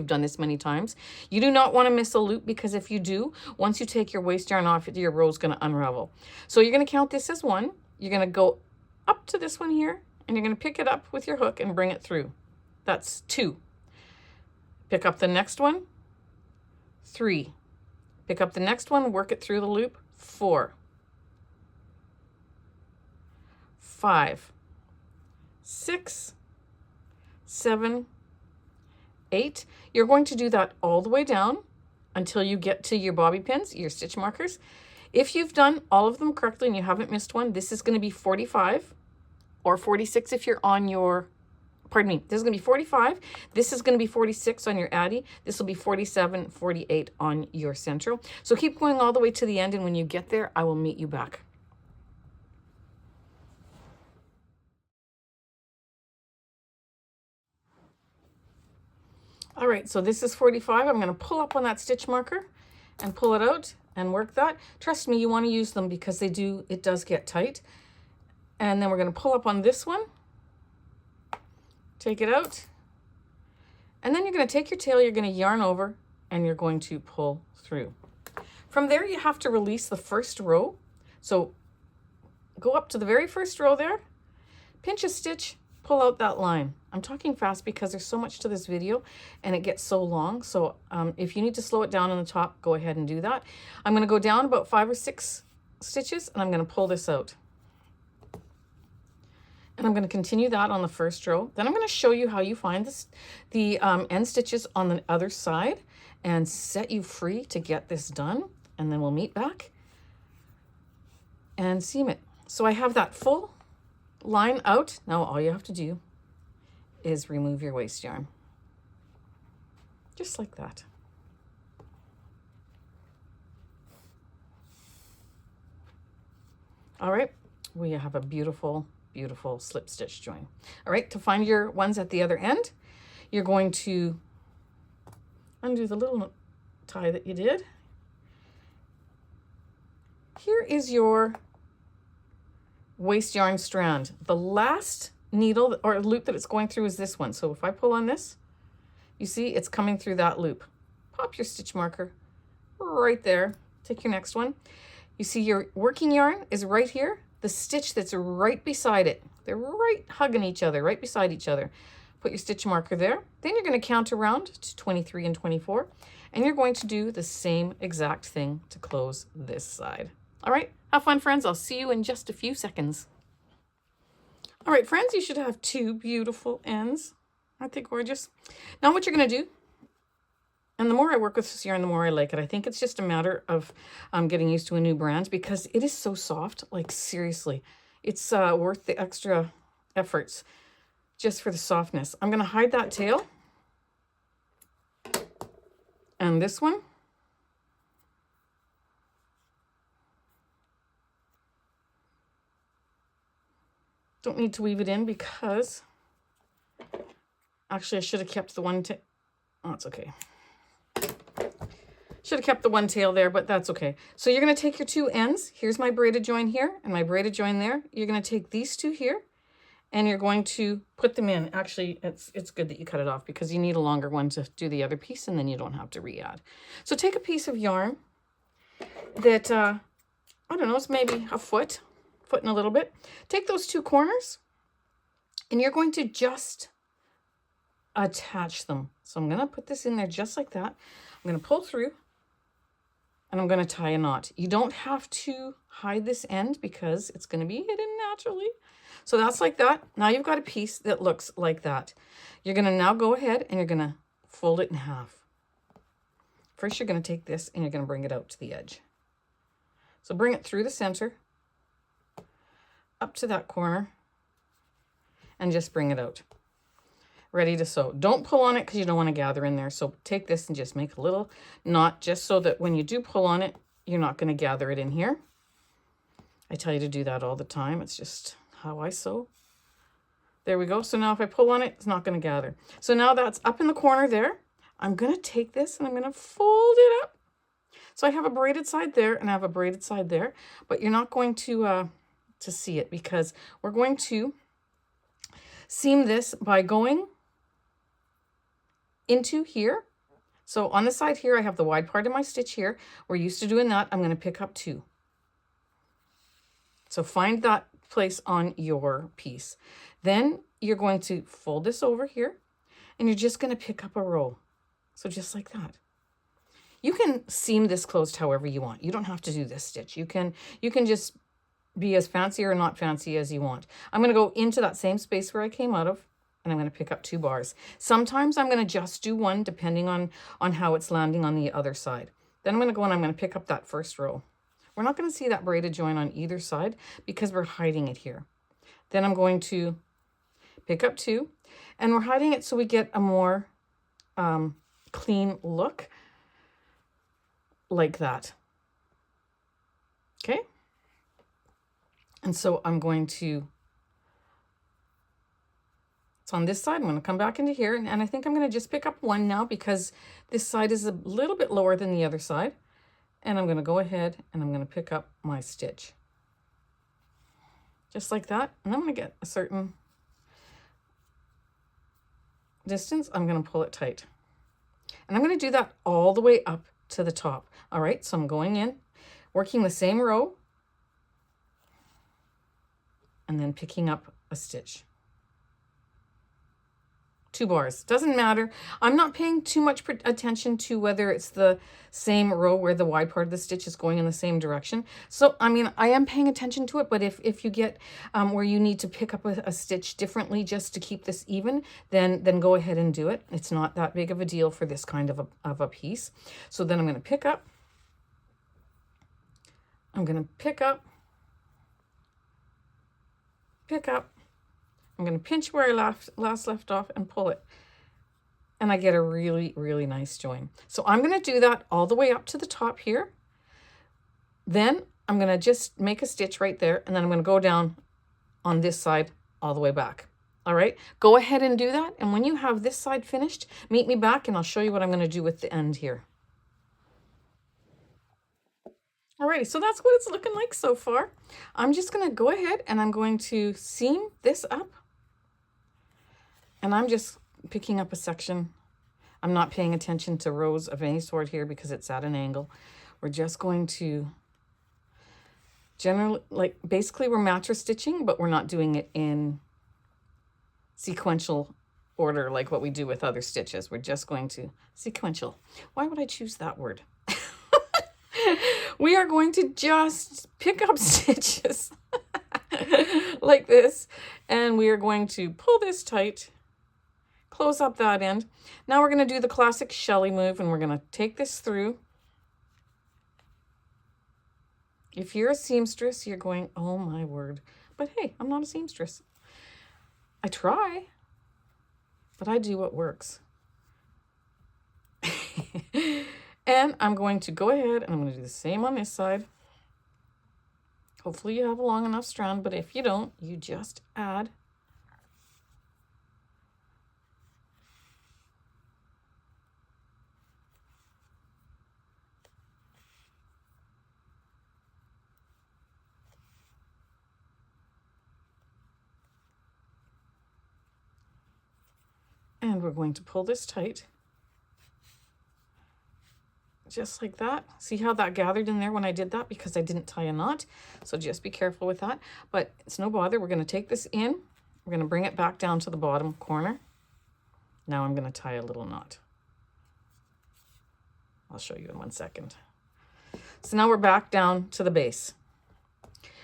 done this many times. You do not want to miss a loop, because if you do, once you take your waste yarn off, your row is going to unravel. So you're going to count this as 1. You're going to go up to this one here, and you're going to pick it up with your hook and bring it through. That's 2. Pick up the next one, 3. Pick up the next one, work it through the loop, 4. 5, 6, 7, 8. You're going to do that all the way down until you get to your bobby pins, your stitch markers. If you've done all of them correctly and you haven't missed one, this is going to be 45. Or 46 if you're on your, pardon me, this is going to be 45. This is going to be 46 on your Addi. This will be 47, 48 on your Sentro. So keep going all the way to the end, and when you get there, I will meet you back. All right, so this is 45. I'm going to pull up on that stitch marker and pull it out and work that. Trust me, you want to use them because it does get tight. And then we're going to pull up on this one, take it out, and then you're going to take your tail, you're going to yarn over, and you're going to pull through. From there, you have to release the first row. So go up to the very first row there, pinch a stitch, pull out that line. I'm talking fast because there's so much to this video and it gets so long. So if you need to slow it down on the top, go ahead and do that. I'm going to go down about 5 or 6 stitches, and I'm going to pull this out. And I'm going to continue that on the first row. Then I'm going to show you how you find the end stitches on the other side and set you free to get this done. And then we'll meet back and seam it. So I have that full line out. Now all you have to do is remove your waste yarn. Just like that. All right, we have a beautiful slip stitch join. All right, to find your ones at the other end, you're going to undo the little tie that you did. Here is your waste yarn strand. The last needle or loop that it's going through is this one. So if I pull on this, you see it's coming through that loop. pop your stitch marker right there. Take your next one. You see your working yarn is right here. The stitch that's right beside it. They're right hugging each other, right beside each other. Put your stitch marker there. Then you're going to count around to 23 and 24. And you're going to do the same exact thing to close this side. All right, have fun, friends. I'll see you in just a few seconds. All right, friends, you should have two beautiful ends. Aren't they gorgeous? Now what you're going to do, and the more I work with this yarn, the more I like it. I think it's just a matter of getting used to a new brand because it is so soft. Like, seriously, it's worth the extra efforts just for the softness. I'm going to hide that tail. And this one. Don't need to weave it in because actually I should have kept the one tail. Oh, it's okay. Should have kept the one tail there, but that's okay. So you're going to take your two ends. Here's my braided join here and my braided join there. You're going to take these two here and you're going to put them in. Actually, it's good that you cut it off because you need a longer one to do the other piece and then you don't have to re-add. So take a piece of yarn that, I don't know, it's maybe a foot and a little bit. Take those two corners and you're going to just attach them. So I'm going to put this in there just like that. I'm going to pull through and I'm going to tie a knot. You don't have to hide this end because it's going to be hidden naturally. So that's like that. Now you've got a piece that looks like that. You're going to now go ahead and you're going to fold it in half. First, you're going to take this and you're going to bring it out to the edge. So bring it through the center, up to that corner, and just bring it out. Ready to sew. Don't pull on it because you don't want to gather in there. So take this and just make a little knot just so that when you do pull on it, you're not going to gather it in here. I tell you to do that all the time. It's just how I sew. There we go. So now if I pull on it, it's not going to gather. So now that's up in the corner there. I'm going to take this and I'm going to fold it up. So I have a braided side there and I have a braided side there, but you're not going to see it because we're going to seam this by going into here. So on the side here, I have the wide part of my stitch here. We're used to doing that. I'm going to pick up 2. So find that place on your piece. Then you're going to fold this over here and you're just going to pick up a row. So just like that. You can seam this closed however you want. You don't have to do this stitch. You can just be as fancy or not fancy as you want. I'm going to go into that same space where I came out of and I'm going to pick up 2 bars. Sometimes I'm going to just do 1 depending on how it's landing on the other side. Then I'm going to go and I'm going to pick up that first row. We're not going to see that braided join on either side because we're hiding it here. Then I'm going to pick up 2 and we're hiding it so we get a more clean look like that. Okay. And so I'm going to, it's on this side. I'm going to come back into here and I think I'm going to just pick up 1 now because this side is a little bit lower than the other side. And I'm going to go ahead and I'm going to pick up my stitch. Just like that. And I'm going to get a certain distance. I'm going to pull it tight. And I'm going to do that all the way up to the top. All right, so I'm going in, working the same row, and then picking up a stitch. 2 bars. Doesn't matter. I'm not paying too much attention to whether it's the same row where the wide part of the stitch is going in the same direction. So, I mean, I am paying attention to it, but if you get where you need to pick up a stitch differently just to keep this even, then go ahead and do it. It's not that big of a deal for this kind of a piece. So then I'm going to pick up. I'm going to pick up. Pick up. I'm going to pinch where I last left off and pull it. And I get a really, really nice join. So I'm going to do that all the way up to the top here. Then I'm going to just make a stitch right there. And then I'm going to go down on this side all the way back. All right, go ahead and do that. And when you have this side finished, meet me back and I'll show you what I'm going to do with the end here. Alrighty, so that's what it's looking like so far. I'm just going to go ahead and I'm going to seam this up. And I'm just picking up a section I'm not paying attention to rows of any sort here because it's at an angle. We're just going to generally, like, basically we're mattress stitching, but we're not doing it in sequential order like what we do with other stitches. We're just going to sequential. Why would I choose that word? We are going to just pick up stitches like this, and we are going to pull this tight, close up that end. Now we're going to do the classic Shelley move, and we're going to take this through. If you're a seamstress, you're going, oh my word. But hey, I'm not a seamstress. I try, but I do what works. And I'm going to go ahead and I'm going to do the same on this side. Hopefully you have a long enough strand, but if you don't, you just add. And we're going to pull this tight. Just like that. See how that gathered in there when I did that because I didn't tie a knot. So just be careful with that. But it's no bother. We're going to take this in. We're going to bring it back down to the bottom corner. Now I'm going to tie a little knot. I'll show you in 1 second. So now we're back down to the base.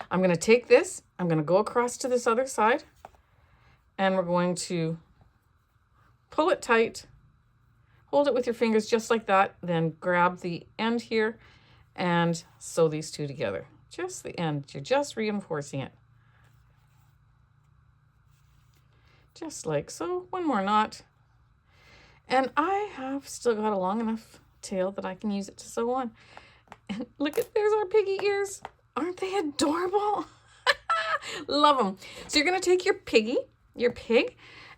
I'm going to take this. I'm going to go across to this other side. And we're going to pull it tight. Hold it with your fingers just like that, then grab the end here and sew these two together. Just the end, you're just reinforcing it. Just like so, one more knot. And I have still got a long enough tail that I can use it to sew on. And look at, there's our piggy ears. Aren't they adorable? Love them. So you're gonna take your pig,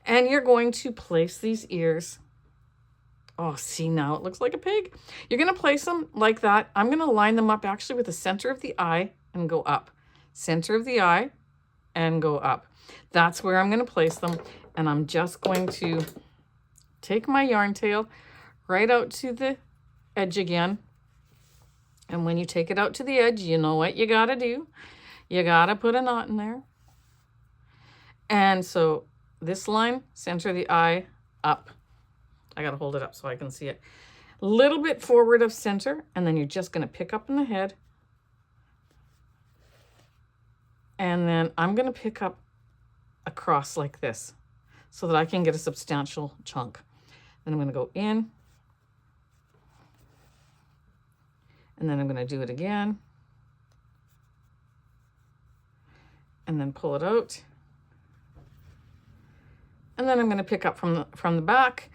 and you're going to place these ears. Oh, see, now it looks like a pig. You're going to place them like that. I'm going to line them up actually with the center of the eye and go up. Center of the eye and go up. That's where I'm going to place them. And I'm just going to take my yarn tail right out to the edge again. And when you take it out to the edge, you know what you got to do. You got to put a knot in there. And so this line, center of the eye, up. I got to hold it up so I can see it. A little bit forward of center, and then you're just going to pick up in the head. And then I'm going to pick up across like this so that I can get a substantial chunk. Then I'm going to go in. And then I'm going to do it again. And then pull it out. And then I'm going to pick up from the back.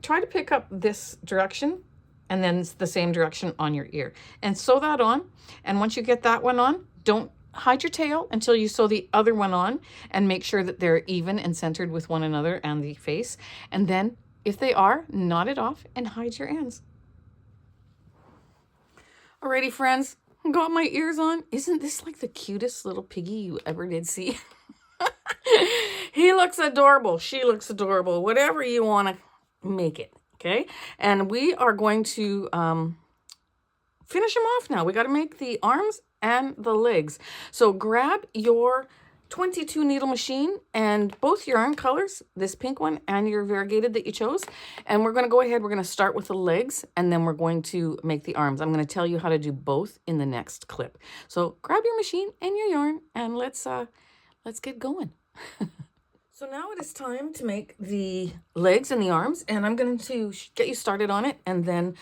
Try to pick up this direction and then the same direction on your ear and sew that on. And once you get that one on, don't hide your tail until you sew the other one on and make sure that they're even and centered with one another and the face. And then if they are, knot it off and hide your ends. Alrighty, friends, got my ears on. Isn't this like the cutest little piggy you ever did see? He looks adorable. She looks adorable. Whatever you want to make it, okay? And we are going to finish them off now. We got to make the arms and the legs. So grab your 22 needle machine and both your yarn colors, this pink one and your variegated that you chose. And we're going to go ahead. We're going to start with the legs and then we're going to make the arms. I'm going to tell you how to do both in the next clip. So grab your machine and your yarn and let's get going. So now it is time to make the legs and the arms, and I'm going to get you started on it and then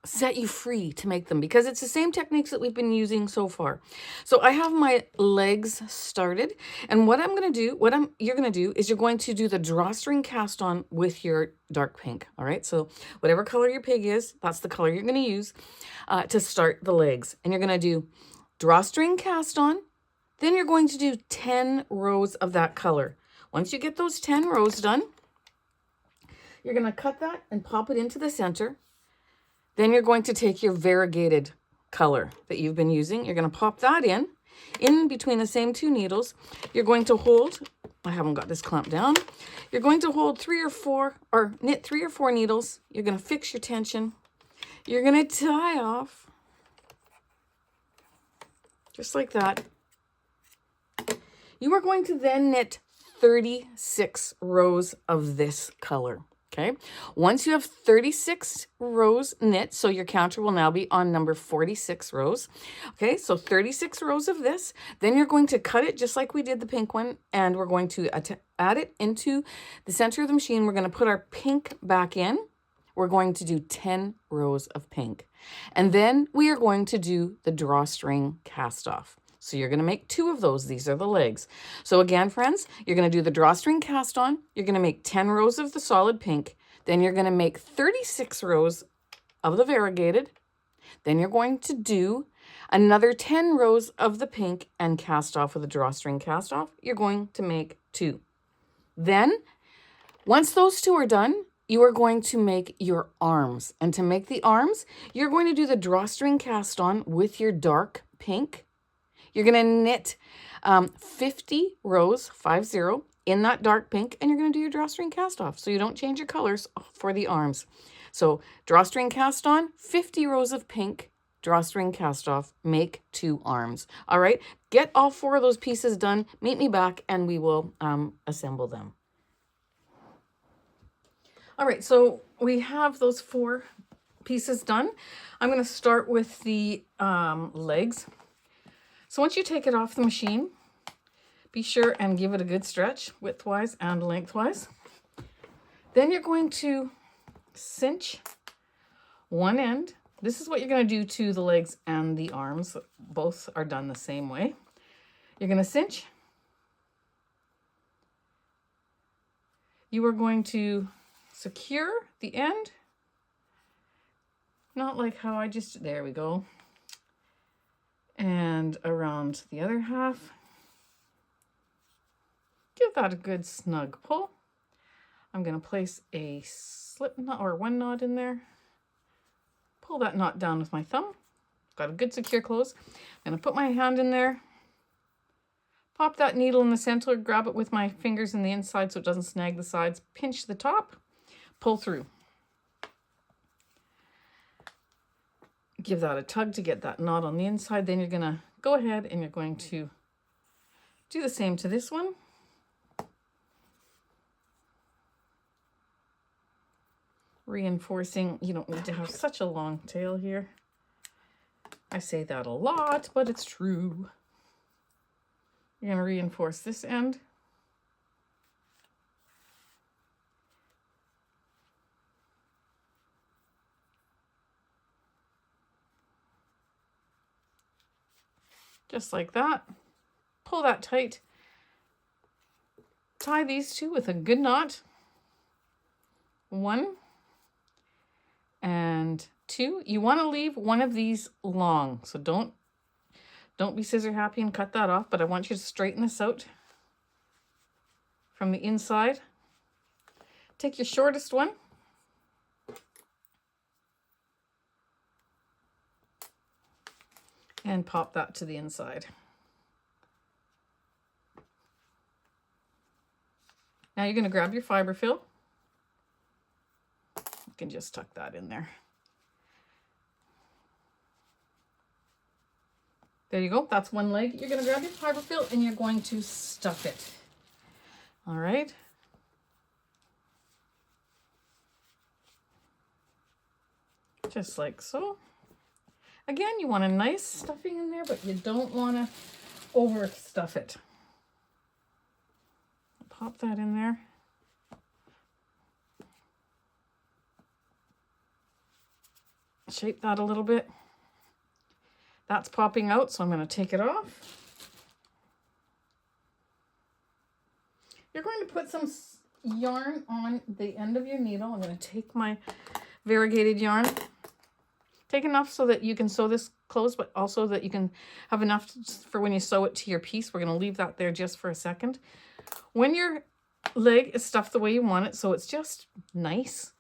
set you free to make them because it's the same techniques that we've been using so far. So I have my legs started, and what I'm going to do, you're going to do is you're going to do the drawstring cast on with your dark pink. All right. So whatever color your pig is, that's the color you're going to use to start the legs, and you're going to do drawstring cast on. Then you're going to do 10 rows of that color. Once you get those 10 rows done, you're going to cut that and pop it into the center. Then you're going to take your variegated color that you've been using. You're going to pop that in between the same two needles. You're going to hold I haven't got this clamped down. You're going to hold 3 or 4, or knit 3 or 4 needles. You're going to fix your tension. You're going to tie off, just like that. You are going to then knit 36 rows of this color. Okay, once you have 36 rows knit, so your counter will now be on number 46 rows. Okay, so 36 rows of this. Then you're going to cut it just like we did the pink one, and we're going to add it into the center of the machine. We're going to put our pink back in. We're going to do 10 rows of pink. And then we are going to do the drawstring cast off. So you're going to make 2 of those. These are the legs. So again, friends, you're going to do the drawstring cast on. You're going to make 10 rows of the solid pink. Then you're going to make 36 rows of the variegated. Then you're going to do another 10 rows of the pink and cast off with a drawstring cast off. You're going to make 2. Then, once those 2 are done, you are going to make your arms. And to make the arms, you're going to do the drawstring cast on with your dark pink. You're going to knit 50 rows, 50, in that dark pink, and you're going to do your drawstring cast off so you don't change your colors for the arms. So drawstring cast on, 50 rows of pink, drawstring cast off, make 2 arms. All right, get all 4 of those pieces done, meet me back, and we will assemble them. All right, so we have those 4 pieces done. I'm going to start with the legs. So once you take it off the machine, be sure and give it a good stretch, widthwise and lengthwise. Then you're going to cinch one end. This is what you're going to do to the legs and the arms. Both are done the same way. You're going to cinch. You are going to secure the end. Not like how I just, there we go. And around the other half. Give that a good snug pull. I'm going to place a slip knot or 1 knot in there. Pull that knot down with my thumb. Got a good secure close. I'm going to put my hand in there. Pop that needle in the center, grab it with my fingers in the inside so it doesn't snag the sides. Pinch the top, pull through. Give that a tug to get that knot on the inside. Then you're going to go ahead and you're going to do the same to this one. Reinforcing, you don't need to have such a long tail here. I say that a lot, but it's true. You're going to reinforce this end. Just like that. Pull that tight. Tie these 2 with a good knot. 1 and 2. You want to leave one of these long, so don't be scissor happy and cut that off, but I want you to straighten this out from the inside. Take your shortest one. And pop that to the inside. Now you're going to grab your fiber fill. You can just tuck that in there. There you go. That's one leg. You're going to grab your fiber fill and you're going to stuff it. All right. Just like so. Again, you want a nice stuffing in there, but you don't want to overstuff it. Pop that in there. Shape that a little bit. That's popping out, so I'm going to take it off. You're going to put some yarn on the end of your needle. I'm going to take my variegated yarn. Take enough so that you can sew this closed, but also that you can have enough for when you sew it to your piece. We're going to leave that there just for a second. When your leg is stuffed the way you want it, so it's just nice,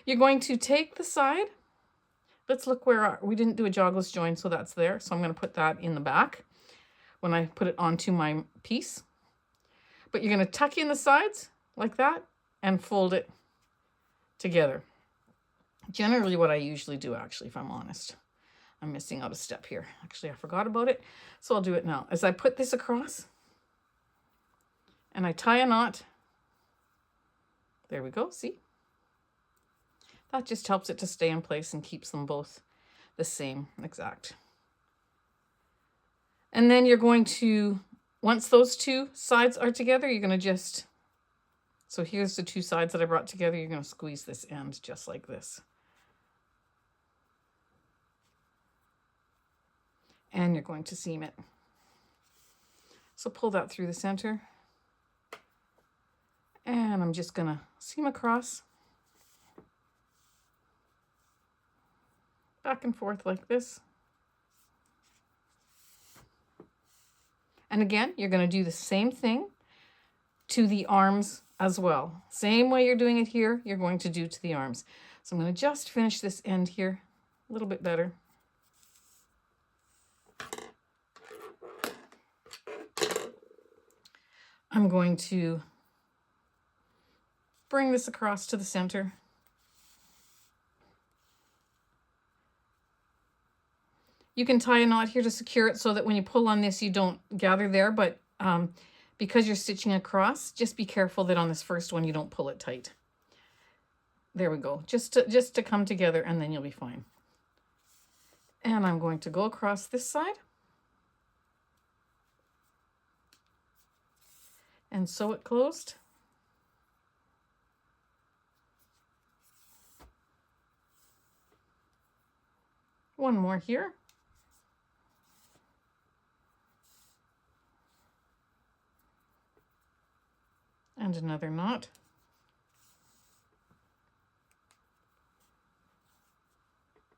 you're going to take the side. Let's look where we didn't do a jogless join, so that's there. So I'm going to put that in the back when I put it onto my piece. but you're going to tuck in the sides like that and fold it together. Generally what I usually do, actually, if I'm honest. I'm missing out a step here. Actually, I forgot about it, so I'll do it now. As I put this across and I tie a knot, there we go, see? That just helps it to stay in place and keeps them both the same exact. And then you're going to, once those two sides are together, you're going to just, so here's the two sides that I brought together, you're going to squeeze this end just like this. And you're going to seam it. So pull that through the center. And I'm just going to seam across. Back and forth like this. And again, you're going to do the same thing to the arms as well. Same way you're doing it here, you're going to do to the arms. So I'm going to just finish this end here a little bit better. I'm going to bring this across to the center. You can tie a knot here to secure it so that when you pull on this, you don't gather there, but because you're stitching across, just be careful that on this first one, you don't pull it tight. There we go, just to come together, and then you'll be fine. And I'm going to go across this side and sew it closed. One more here. And another knot.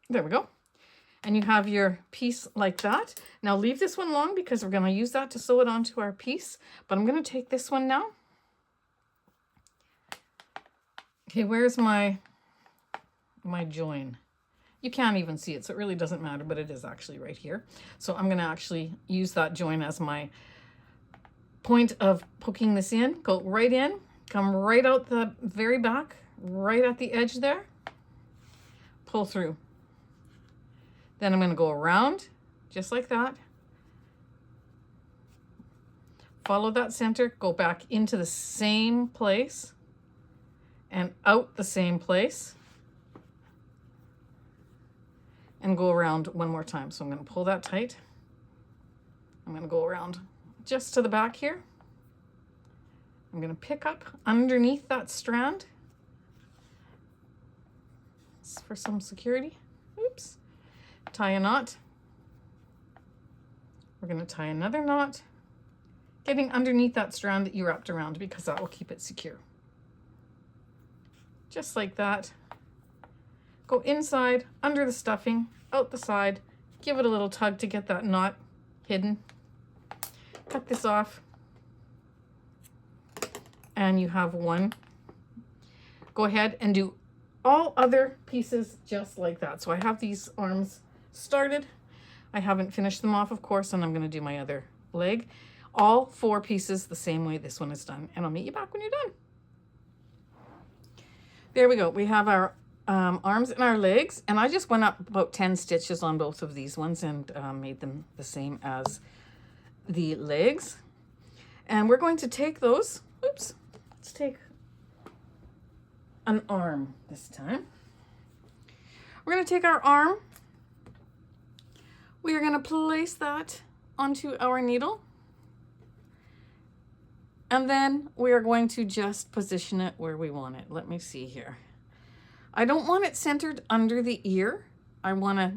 There we go. And you have your piece like that. Now leave this one long because we're going to use that to sew it onto our piece. But I'm going to take this one now. Okay, where's my join? You can't even see it, so it really doesn't matter, but it is actually right here. So I'm going to actually use that join as my point of poking this in. Go right in, come right out the very back, right at the edge there, pull through. Then I'm going to go around just like that, follow that center, go back into the same place and out the same place, and go around one more time. So I'm going to pull that tight. I'm going to go around just to the back here. I'm going to pick up underneath that strand for some security. Oops. Tie a knot. We're going to tie another knot, getting underneath that strand that you wrapped around because that will keep it secure. Just like that. Go inside, under the stuffing, out the side, give it a little tug to get that knot hidden. Cut this off. And you have one. Go ahead and do all other pieces just like that. So I have these arms started. I haven't finished them off, of course, and I'm going to do my other leg. All 4 pieces the same way this one is done. And I'll meet you back when you're done. There we go. We have our arms and our legs, and I just went up about 10 stitches on both of these ones and made them the same as the legs. And we're going to take those, oops, let's take an arm this time. We're going to take our arm, we are going to place that onto our needle, and then we are going to just position it where we want it. Let me see here. I don't want it centered under the ear. I want to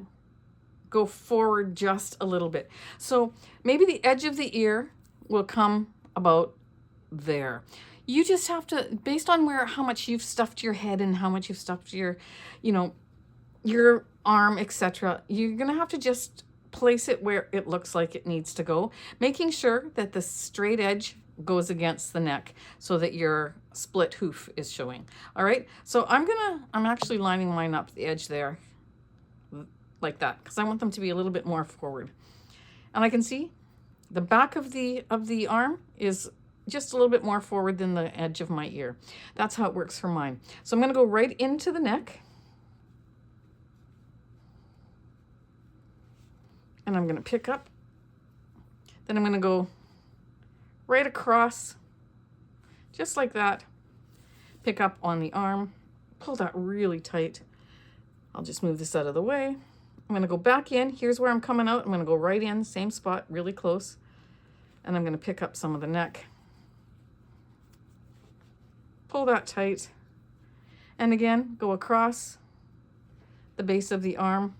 go forward just a little bit. So maybe the edge of the ear will come about there. You just have to, based on how much you've stuffed your head and how much you've stuffed your, your arm, etc., you're going to have to just place it where it looks like it needs to go, making sure that the straight edge goes against the neck so that your split hoof is showing. All right, so I'm actually lining mine up the edge there like that because I want them to be a little bit more forward. And I can see the back of the arm is just a little bit more forward than the edge of my ear. That's how it works for mine. So I'm going to go right into the neck. And I'm going to pick up. Then I'm going to go right across, just like that. Pick up on the arm. Pull that really tight. I'll just move this out of the way. I'm going to go back in. Here's where I'm coming out. I'm going to go right in, same spot, really close. And I'm going to pick up some of the neck. Pull that tight. And again, go across the base of the arm.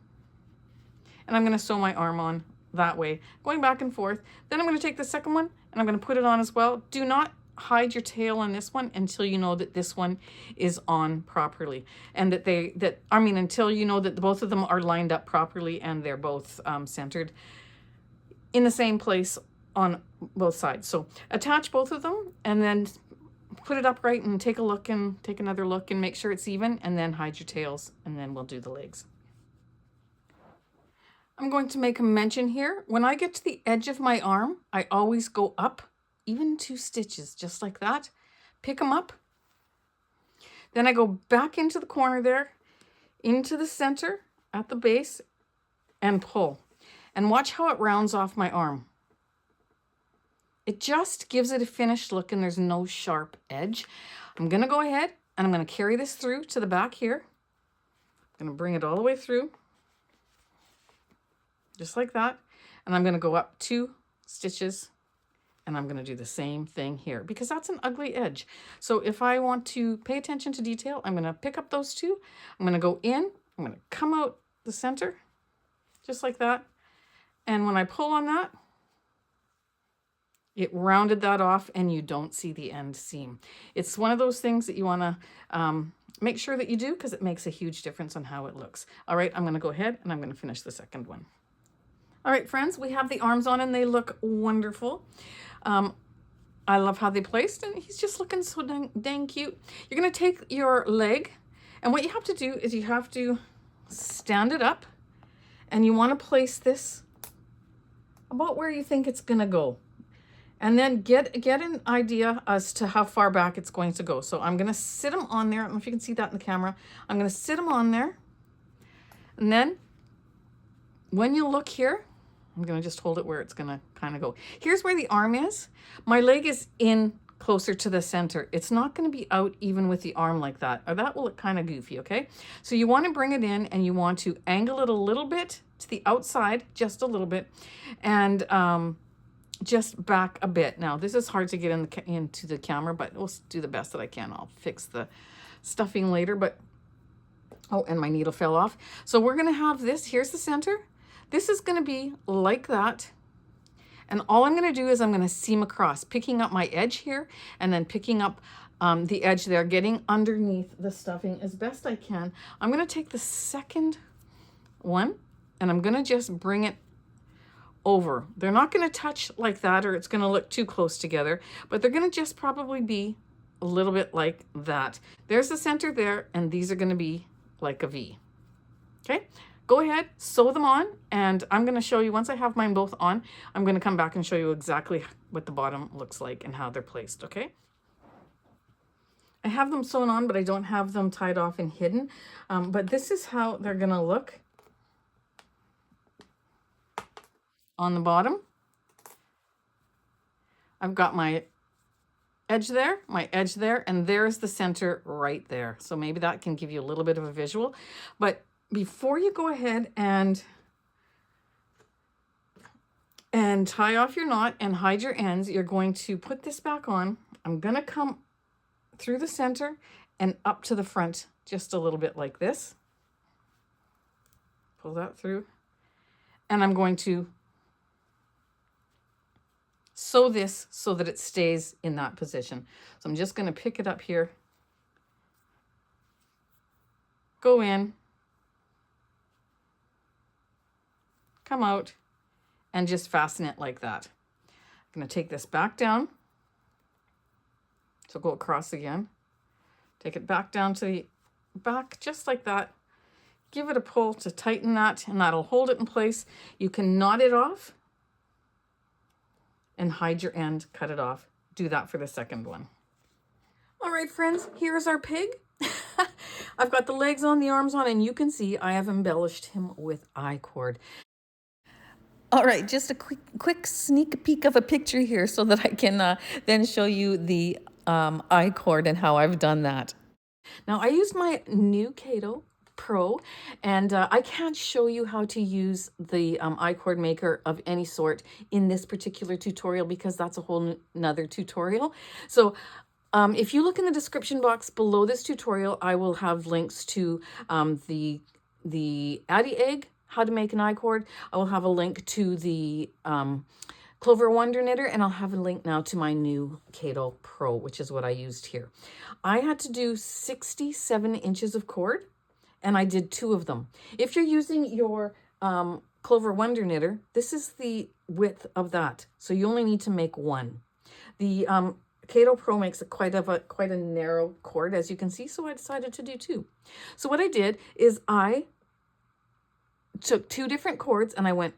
And I'm going to sew my arm on that way, going back and forth. Then I'm going to take the second one and I'm going to put it on as well. Do not hide your tail on this one until you know that this one is on properly, and until you know that both of them are lined up properly and they're both centered in the same place on both sides. So attach both of them and then put it upright and take a look and take another look and make sure it's even, and then hide your tails, and then we'll do the legs. I'm going to make a mention here. When I get to the edge of my arm, I always go up even 2 stitches, just like that. Pick them up. Then I go back into the corner there, into the center at the base, and pull. And watch how it rounds off my arm. It just gives it a finished look and there's no sharp edge. I'm going to go ahead and I'm going to carry this through to the back here. I'm going to bring it all the way through, just like that. And I'm going to go up 2 stitches. And I'm going to do the same thing here because that's an ugly edge. So if I want to pay attention to detail, I'm going to pick up those 2. I'm going to go in. I'm going to come out the center, just like that. And when I pull on that, it rounded that off and you don't see the end seam. It's one of those things that you want to make sure that you do because it makes a huge difference on how it looks. All right, I'm going to go ahead and I'm going to finish the second one. All right, friends, we have the arms on and they look wonderful. I love how they placed, and he's just looking so dang cute. You're going to take your leg, and what you have to do is you have to stand it up, and you want to place this about where you think it's going to go. And then get an idea as to how far back it's going to go. So I'm going to sit them on there. I don't know if you can see that in the camera. I'm going to sit them on there. And then when you look here, I'm going to just hold it where it's going to kind of go. Here's where the arm is. My leg is in closer to the center. It's not going to be out even with the arm like that, or that will look kind of goofy, okay? So you want to bring it in and you want to angle it a little bit to the outside, just a little bit, and just back a bit. Now, this is hard to get into the camera, but we'll do the best that I can. I'll fix the stuffing later, but, oh, and my needle fell off. So we're going to have this. Here's the center. This is going to be like that. And all I'm going to do is I'm going to seam across, picking up my edge here and then picking up the edge there, getting underneath the stuffing as best I can. I'm going to take the second one and I'm going to just bring it over. They're not going to touch like that or it's going to look too close together, but they're going to just probably be a little bit like that. There's the center there, and these are going to be like a V. Okay? Go ahead, sew them on, and I'm going to show you, once I have mine both on, I'm going to come back and show you exactly what the bottom looks like and how they're placed, okay? I have them sewn on, but I don't have them tied off and hidden. But this is how they're going to look on the bottom. I've got my edge there, and there's the center right there. So maybe that can give you a little bit of a visual. But before you go ahead and tie off your knot and hide your ends, you're going to put this back on. I'm going to come through the center and up to the front just a little bit like this. Pull that through. And I'm going to sew this so that it stays in that position. So I'm just going to pick it up here, go in, come out, and just fasten it like that. I'm going to take this back down. So go across again. Take it back down to the back, just like that. Give it a pull to tighten that, and that'll hold it in place. You can knot it off and hide your end, cut it off. do that for the second one. All right, friends, here's our pig. I've got the legs on, the arms on, and you can see I have embellished him with I-cord. All right, just a quick sneak peek of a picture here so that I can then show you the I-cord and how I've done that. Now, I used my new Caydo Pro, and I can't show you how to use the I-cord maker of any sort in this particular tutorial because that's a whole nother tutorial. So if you look in the description box below this tutorial, I will have links to the Addi egg, how to make an I-cord. I will have a link to the Clover Wonder Knitter, and I'll have a link now to my new Caydo Pro, which is what I used here. I had to do 67 inches of cord, and I did 2 of them. If you're using your Clover Wonder Knitter, this is the width of that, so you only need to make 1. The Caydo Pro makes it quite a narrow cord, as you can see, so I decided to do 2. So what I did is I took 2 different cords and I put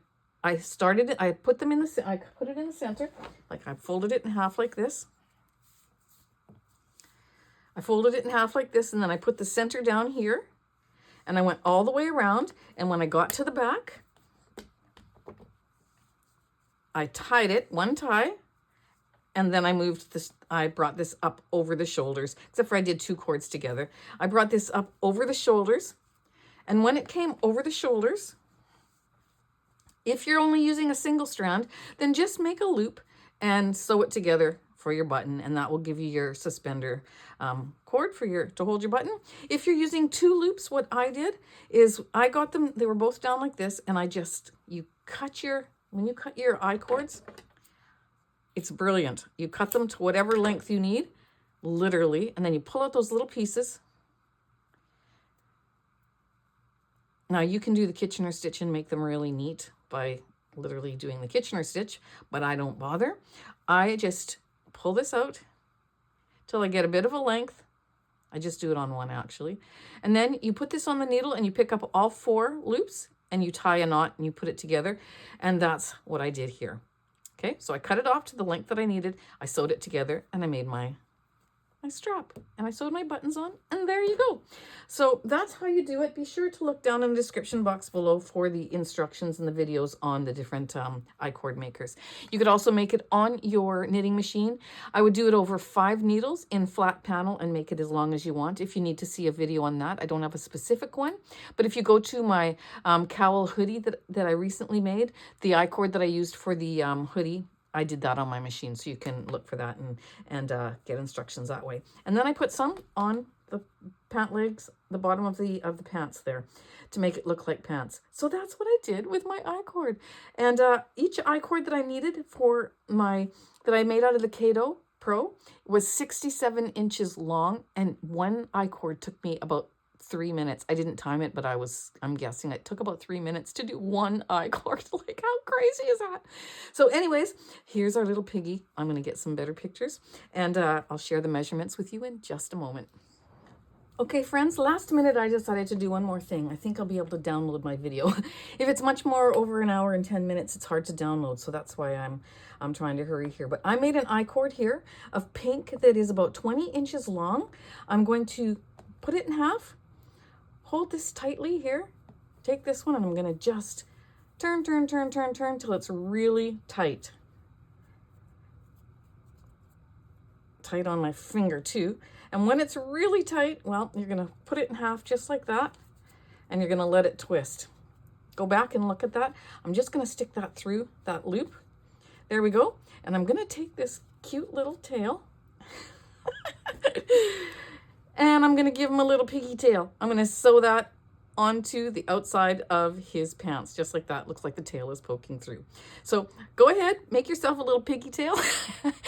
it in the center, like I folded it in half like this. I folded it in half like this, and then I put the center down here, and I went all the way around, and when I got to the back, I tied it, 1 tie, and then I moved this, I brought this up over the shoulders, except for I did 2 cords together. I brought this up over the shoulders, and when it came over the shoulders, if you're only using a single strand, then just make a loop and sew it together for your button, and that will give you your suspender cord to hold your button. If you're using 2 loops, what I did is I got them, they were both down like this, and when you cut your I-cords, it's brilliant. You cut them to whatever length you need, literally, and then you pull out those little pieces. Now you can do the Kitchener stitch and make them really neat by literally doing the Kitchener stitch, but I don't bother. I just pull this out till I get a bit of a length. I just do it on 1 actually. And then you put this on the needle and you pick up all 4 loops and you tie a knot and you put it together. And that's what I did here. Okay, so I cut it off to the length that I needed. I sewed it together and I made my strap, and I sewed my buttons on, and there you go. So that's how you do it. Be sure to look down in the description box below for the instructions and the videos on the different I-cord makers. You could also make it on your knitting machine. I would do it over 5 needles in flat panel and make it as long as you want. If you need to see a video on that, I don't have a specific one, but if you go to my cowl hoodie that I recently made, the I-cord that I used for the hoodie, I did that on my machine, so you can look for that and get instructions that way. And then I put some on the pant legs, the bottom of the pants there, to make it look like pants. So that's what I did with my I-cord. And each I-cord that I needed that I made out of the Caydo Pro was 67 inches long, and 1 I-cord took me about 3 minutes. I didn't time it, but I'm guessing it took about 3 minutes to do 1 I-cord. Like, how crazy is that? So anyways, here's our little piggy. I'm going to get some better pictures, and I'll share the measurements with you in just a moment. Okay, friends, last minute I decided to do one more thing. I think I'll be able to download my video. If it's much more over 1 hour and 10 minutes, it's hard to download, so that's why I'm trying to hurry here. But I made an I-cord here of pink that is about 20 inches long. I'm going to put it in half. Hold this tightly here. Take this one and I'm going to just turn till it's really tight. Tight on my finger too. And when it's really tight, well, you're going to put it in half just like that, and you're going to let it twist. Go back and look at that. I'm just going to stick that through that loop. There we go. And I'm going to take this cute little tail and I'm going to give him a little piggy tail. I'm going to sew that onto the outside of his pants, just like that. Looks like the tail is poking through. So go ahead, make yourself a little piggy tail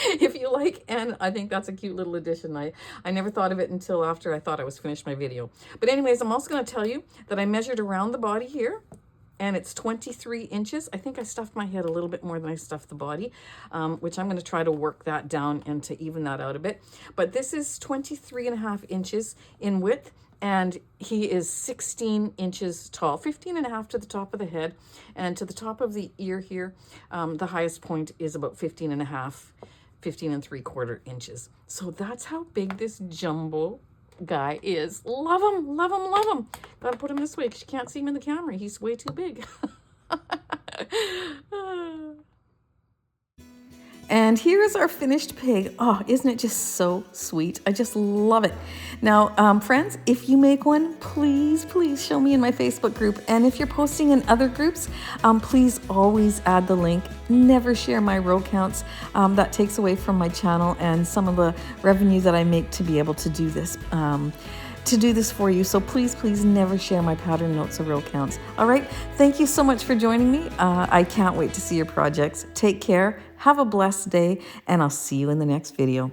if you like, and I think that's a cute little addition. I never thought of it until after I thought I was finished my video. But anyways, I'm also going to tell you that I measured around the body here, and it's 23 inches. I think I stuffed my head a little bit more than I stuffed the body, which I'm going to try to work that down and to even that out a bit. But this is 23.5 inches in width, and he is 16 inches tall, 15.5 to the top of the head, and to the top of the ear here, the highest point is about 15.5 15 3/4 inches. So that's how big this jumbo guy is. Love him, love him, love him. Gotta put him this way because you can't see him in the camera. He's way too big. And here is our finished pig. Oh, isn't it just so sweet? I just love it. Now, friends, if you make one, please, please show me in my Facebook group. And if you're posting in other groups, please always add the link. Never share my row counts. That takes away from my channel and some of the revenue that I make to be able to do this. For you. So please, please never share my pattern notes or row counts. All right. Thank you so much for joining me. I can't wait to see your projects. Take care. Have a blessed day, and I'll see you in the next video.